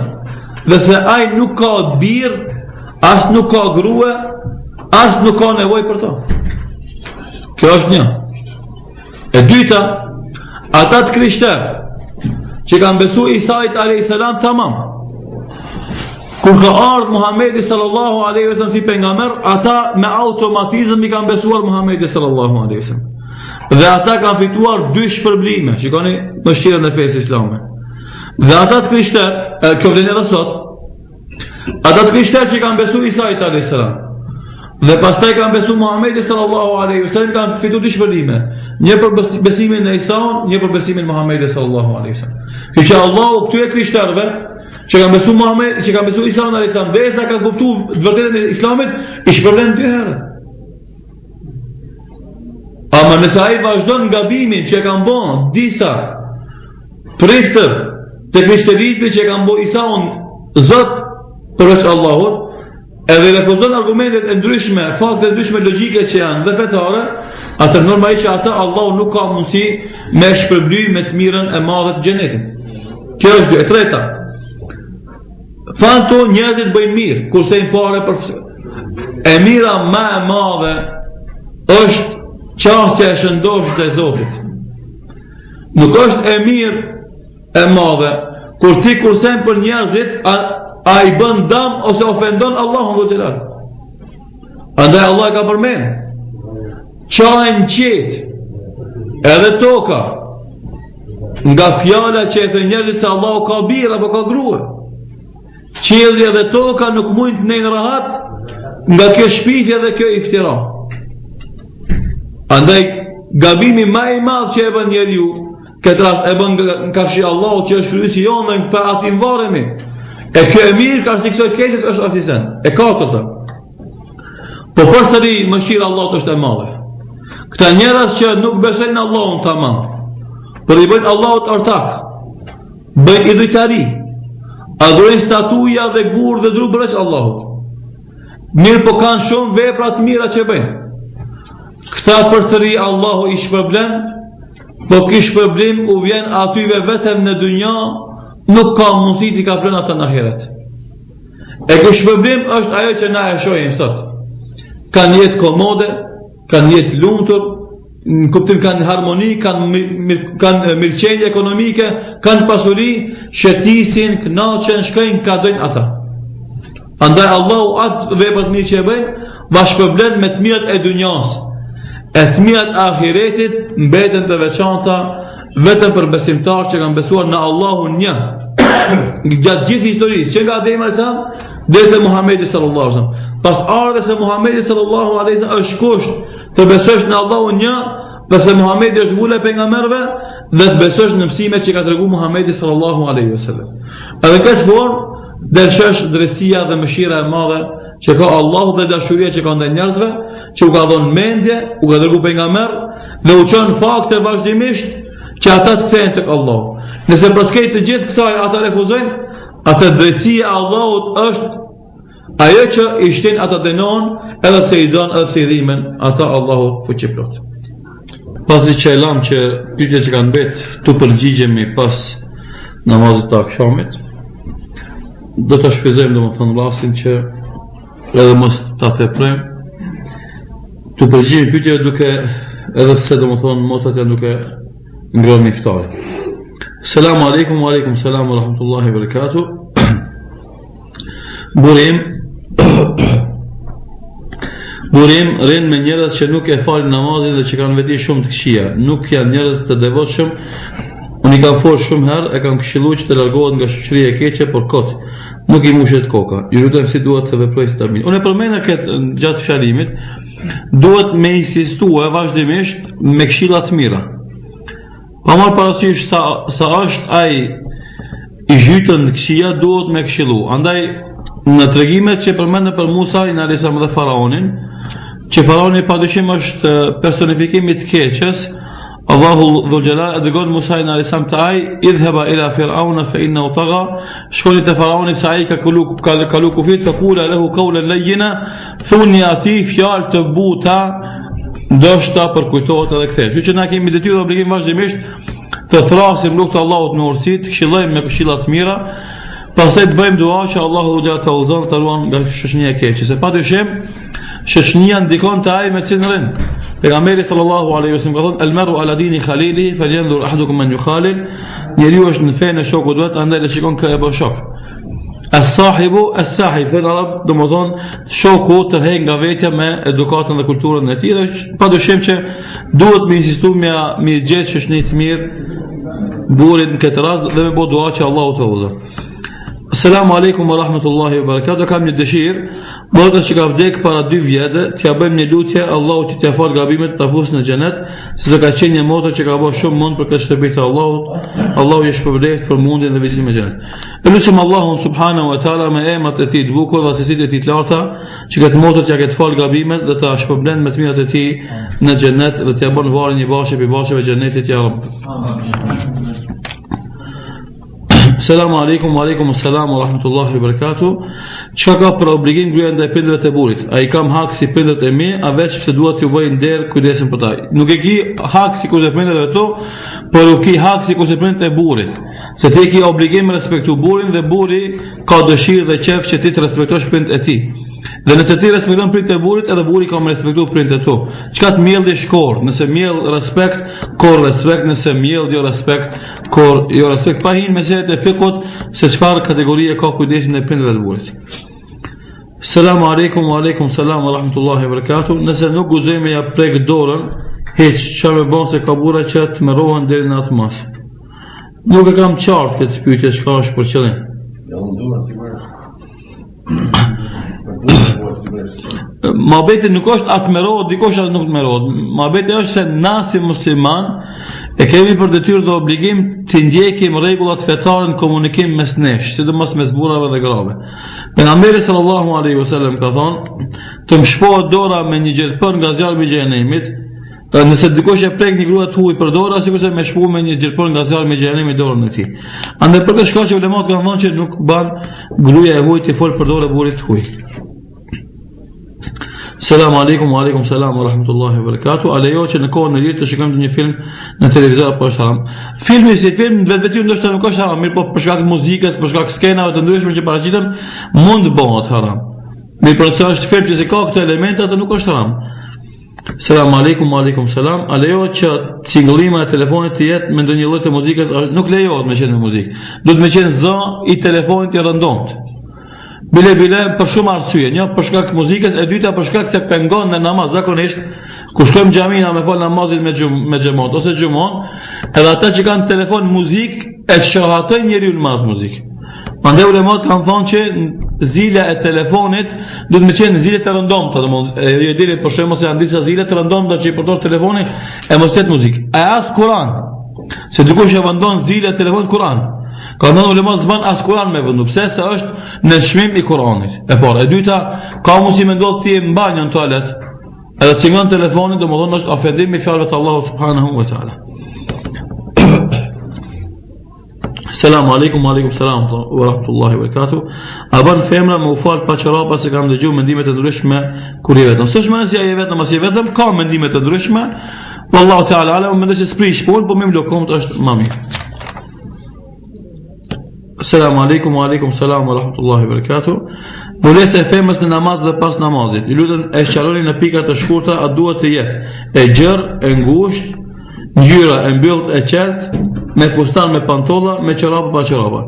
dhe se ai nuk ka birr, as nuk ka grua, as nuk ka nevojë për to. Kjo është një. E dyta, ata të krishterë që kanë besu Isait a.s. tamam. Kur ka ardhur Muhamedi sallallahu alaihi wasallam si pejgamber, ata me automatizëm I kanë besuar Muhamedi sallallahu alaihi wasallam. Dhe ata kanë fituar dy shpërblime. Shikoni mëshirën e fesë islame. Dhe ata të krishterë, kjo vlen edhe sot, ata të krishterë që kanë besu Isait a.s. dhe pastaj kanë besu Muhamedi sallallahu alaihi wasallam kanë fituar dy shpërblime. Një për besimin e Isaun, një për besimin e Muhamedit sallallahu alaihi wasallam. Që Allahu këtyre krishterëve që kanë besu Muhamedi, që kanë besu Isaun alaihi salam, derisa kanë kuptuar të vërtetën e Islamit, I shpërblen dy herë. Ama nëse ai vazhdon gabimin që kanë bën disa priftër të krishterizmit që kanë bën Isaun Zot përveç Allahut, edhe refuzon argumentet e ndryshme, fakte e ndryshme logjike që janë dhe fetare, atë normalisht që ata Allahu nuk ka mundësi me shpërbly me të mirën e madhe të xhenetit. Kjo është e treta. Fanto njerëzit bëjnë mirë, kurse I pare për e mira më e madhe është qasja e shëndoshët e Zotit. Nuk është e mirë e madhe kur ti kursen për njerëzit a i bën dëm ose ofendon Allahun dhe xhelal. Andaj Allah ka përmend qajnë qetë edhe toka nga fjala që e thë njerëzit se Allahu ka birë apo ka grua. Qielli edhe toka nuk mund të nejnë rahat nga kjo shpifje dhe kjo iftira. Andaj gabimi më i madh që e bën njeriu, këtë rast e bën nga kafshi Allahu që është kryesi jonë dhe pa atin varemi. E kjo e mirë ka si kësoj keqes është asisen. E katërta. Po përsëri mëshira Allahut është e madhe. Këta njerëz që nuk besojnë në Allahun tamam, por i bëjnë Allahut ortak, bëjnë idhujtari, adhurojnë statuja dhe gur dhe dru përveç Allahut. Mirë po kanë shumë vepra të mira që bëjnë. Këta përsëri Allahu i shpërblen, po ky shpërblim u vjen atyve vetëm në dynja, nuk ka mundësi t'i ka plen ata në ahiret. E ky shpërblim është ajo që na e shohim sot. Kanë jetë komode, kanë jetë lumtur, në kuptim kanë harmoni, kanë mirëqenie ekonomike, kanë pasuri, shëtisin, kënaqen, shkojnë ka dojnë ata. Andaj Allahu atë veprat mirë që e bëjnë, va shpërblen me të mirat e dunjas. E të mirat e ahiretit mbeten të veçanta vetëm për besimtar që kanë besuar në Allahun një. Gjatë gjithë historisë, që nga Adem a.s. deri te Muhamedi sallallahu alaihi wasallam. Pas ardhes se Muhamedi sallallahu alaihi wasallam është kusht të besosh në Allahun një, dhe se Muhamedi është mbule pejgamberëve dhe të besosh në mësimet që ka treguar Muhamedi sallallahu alaihi wasallam. Edhe këtë formë dërshesh drejtësia dhe mëshira e madhe që ka Allahu dhe dashuria që ka ndaj njerëzve, që u ka dhënë mendje, u ka dërguar pejgamber dhe u çon fakte vazhdimisht që ata të kthehen tek Allahu. Nëse përskej të gjithë kësaj ata refuzojnë, atë drejtësia e Allahut është ajo që i shtin ata dënon, edhe pse i don, edhe pse i dhimbën, ata Allahut fuqiplot. Pasi që e lam që pyetjet që kanë mbet tu përgjigjemi pas namazit të akşamit, do të shfrytëzojmë domethënë rastin që edhe mos ta teprojmë. Tu përgjigjemi pyetjeve duke edhe pse domethënë motat janë duke ngrënë iftari. Selamu alaikum, wa alaikum salam wa rahmatullahi wa barakatuh. Burim rrin me njerëz që nuk e falin namazin dhe që kanë veti shumë të këqija, nuk janë njerëz të devotshëm. Unë i kam folur shumë herë, e kam këshilluar që të largohet nga shoqëria e keqe, por kot nuk i mushet koka. Ju lutem si duhet të veproj stabil. Unë e përmenda këtë gjatë fjalimit, duhet me insistue vazhdimisht me këshilla të mira. Pa marrë parasysh sa është ai i zhytën të këqija, duhet me këshillu. Andaj në tregimet që përmendën për Musa a.s. dhe faraonin, që faraoni padyshim është personifikimi të keqes, Allahu dhul Jalal e dërgon Musa a.s. të ai, idhhaba ila Fir'auna fa innahu tagha, shkoni te faraoni se ai ka kalu kufit, fa qula lahu qawlan layyina, thuni atij fjalë të buta, ndoshta përkujtohet edhe kthehet. Kështu që na kemi detyrë dhe obligim vazhdimisht të thrasim rrugt të Allahut me urtësi, të këshillojmë me këshilla të mira, pastaj të bëjmë dua që Allahu xhallahu ta udhëzon të ruan nga shoqënia e keqe. Se padyshim shoqënia ndikon te ai me cilën pejgamberi sallallahu alaihi wasallam ka thënë al-mar'u ala dini khalili falyanzur ahadukum man yukhalil. Njeriu është në fenë e shokut vet, andaj le shikon kë e bën shok. As-sahibu as-sahib, në arab do të thonë shoku tërheq nga vetja me edukatën dhe kulturën e tij, dhe padyshim që duhet me insistu me gjetë shoqëni të mirë burit në këtë rast dhe me bëu dua që Allahu të udhëzon. Assalamu alaikum wa rahmatullahi wa barakatuh. Kam një dëshirë, bota që ka vdek para 2 vjetë, t'ja bëjmë një lutje Allahu që t'ja fal gabimet, t'a fusë në xhenet, se ka qenë një motor që ka bërë shumë mund për këtë shtëpi të Allahut. Allahu i shpërbleft për mundjen dhe vizitin me xhenet. Lutim Allahun subhanahu wa taala me emrat e tij të bukur dhe cilësitë e tij të larta, që këtë motor t'ja ketë fal gabimet dhe t'a shpërblen me të mirat e tij në xhenet dhe t'ja bën varrin një bashkë për bashkëve xhenetit ya Rabb. Selamu alaikum, wa alaikum salam wa rahmatullahi wa barakatuh. Çka ka për obligim gruaja ndaj prindërve të burrit? Ai kam hak si prindërt e mi, a veç pse duhet t'ju bëjnë nder kujdesin për ta. Nuk e ki hak si kurse prindërt e tu, por u ki hak si kurse prindërt e burrit. Se ti ke obligim respektu burrin dhe burri ka dëshirë dhe qef që ti të respektosh prindërt e tij. Dhe nëse ti respekton prindërit e burrit, edhe burri ka me respektu prindërit e tu. Çka të mjell di shkor, nëse mjell respekt, kor respekt, nëse mjell jo respekt, kor jo respekt. Pa hin meselet e fikut se çfarë kategorie ka kujdesin e prindërve të burrit. Selamu alaikum, wa alaikum salam wa rahmatullahi wa barakatuh. Nëse nuk guxoj me ja prek dorën, hiç çfarë më bën se ka burra që të merrohen deri në atë mas. Nuk e kam qartë këtë pyetje çka është për qëllim. Muhabeti nuk është atë merohet, dikush atë nuk merohet. Muhabeti është se na si musliman e kemi për detyrë dhe obligim të ndjekim rregullat fetare në komunikim mes nesh, sidomos mes burrave dhe grave. Pejgamberi sallallahu alaihi wasallam ka thonë, të më shpohet dora me një gjerpën nga zjarmi i xhenemit. Nëse dikush e prek një grua të huaj për dorë, sikurse me shpu me një gjerpën nga zjarmi i xhenemit dorën e tij. Andaj për këtë shkak që ulemat kanë thënë që nuk ban gruaja e huaj të fol për dorë burrit të huaj. Selamu alaikum, wa alaikum salam wa rahmatullahi wa barakatuh. A lejo që në kohën e lirë të shikojmë një film në televizor apo është haram? Filmi si film vetvete ndoshta nuk është haram, mirë po për shkak të muzikës, për shkak të skenave të ndryshme që paraqiten, mund të bëhet haram. Mirë po nëse është film që si ka këto elemente, atë nuk është haram. Selamu alaikum, wa alaikum salam. A lejo që cingëllima e telefonit të jetë me ndonjë lloj të muzikës? Nuk lejohet me qenë me muzikë. Duhet me qenë zë i telefonit i rëndomt. Bile për shumë arsye, një për shkak të muzikës, e dyta për shkak se pengon në namaz. Zakonisht kur shkojmë në xhamina me fal namazin me xhamat ose xhamon, edhe ata që kanë telefon muzikë e shohatojnë njeriu në madh muzikë. Prandaj ulemat kanë thonë që zila e telefonit duhet me qenë zile të rëndomta, domethënë ju e dini për shembull se janë disa zile të rëndomta që i përdor telefoni e mos tet muzikë. E as Kur'an. Se dikush e vendon zile e telefonit Kur'an. Ka ndonë ulemat zban as Kur'an me vëndu, pse se është në çmim i Kur'anit. E parë, e dyta, ka mundësi me ndodhë ti e mbanjë në toalet, edhe cingon telefonit, domethënë është ofendim i fjalëve të Allahu subhanahu wa taala. Selamu alaikum, wa alaikum salam wa rahmatullahi wa barakatuh. A ban femra me u fal pa çorapa se kam dëgjuar mendime të ndryshme kur i vetëm. S'është më se ai vetëm, as i vetëm ka mendime të ndryshme. Wallahu taala ala, mendoj se sprish punë, po më lokom është më mirë. Selamu alaikum, wa alaikum salam wa rahmatullahi wa barakatuh. Bulesa e femës në namaz dhe pas namazit. Ju lutem e sqaroni në pika të shkurta, a duhet të jetë e gjerë, e ngushtë, ngjyra e mbyllët e qertë, me fustan, me pantolla, me çorapa pa çorapa.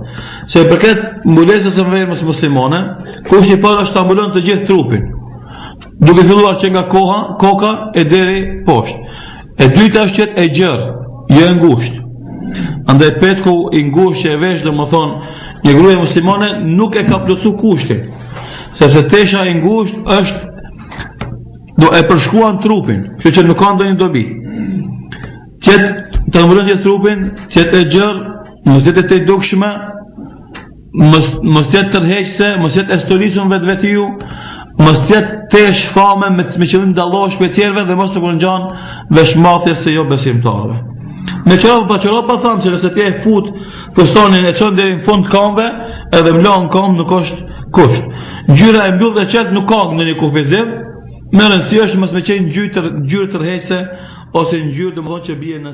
Se përket mbulesës së femës muslimane, kushti i parë është ta mbulon të gjithë trupin, duke filluar që nga koka e deri poshtë. E dyta është që e gjerë, jo e ngushtë. Andaj petku i ngushtë që e vesh, domethënë një gruaje muslimane nuk e ka plotsu kushtin, sepse tesha e ngushtë është do e përshkruan trupin, kështu që nuk ka ndonjë dobi. Qet të mbulon gjithë trupin, qet e gjerë, mos jetë të dukshme, mos jetë tërheqëse, mos jetë e stolisur vetvetiu, mos jetë të shfame me qëllim dallosh për tjerëve dhe mos të përngjan veshmathjes se jo besimtarëve. Me çorapa pa çorapa thamë se nëse ti e fut fustonin e çon deri në fund këmbëve, edhe mlon këmbë nuk është kusht. Ngjyra e mbyllur e qetë nuk ka ndonjë kufizim, më rëndësishme është mos me qenë ngjyrë tërheqëse ose ngjyrë domethënë që bie në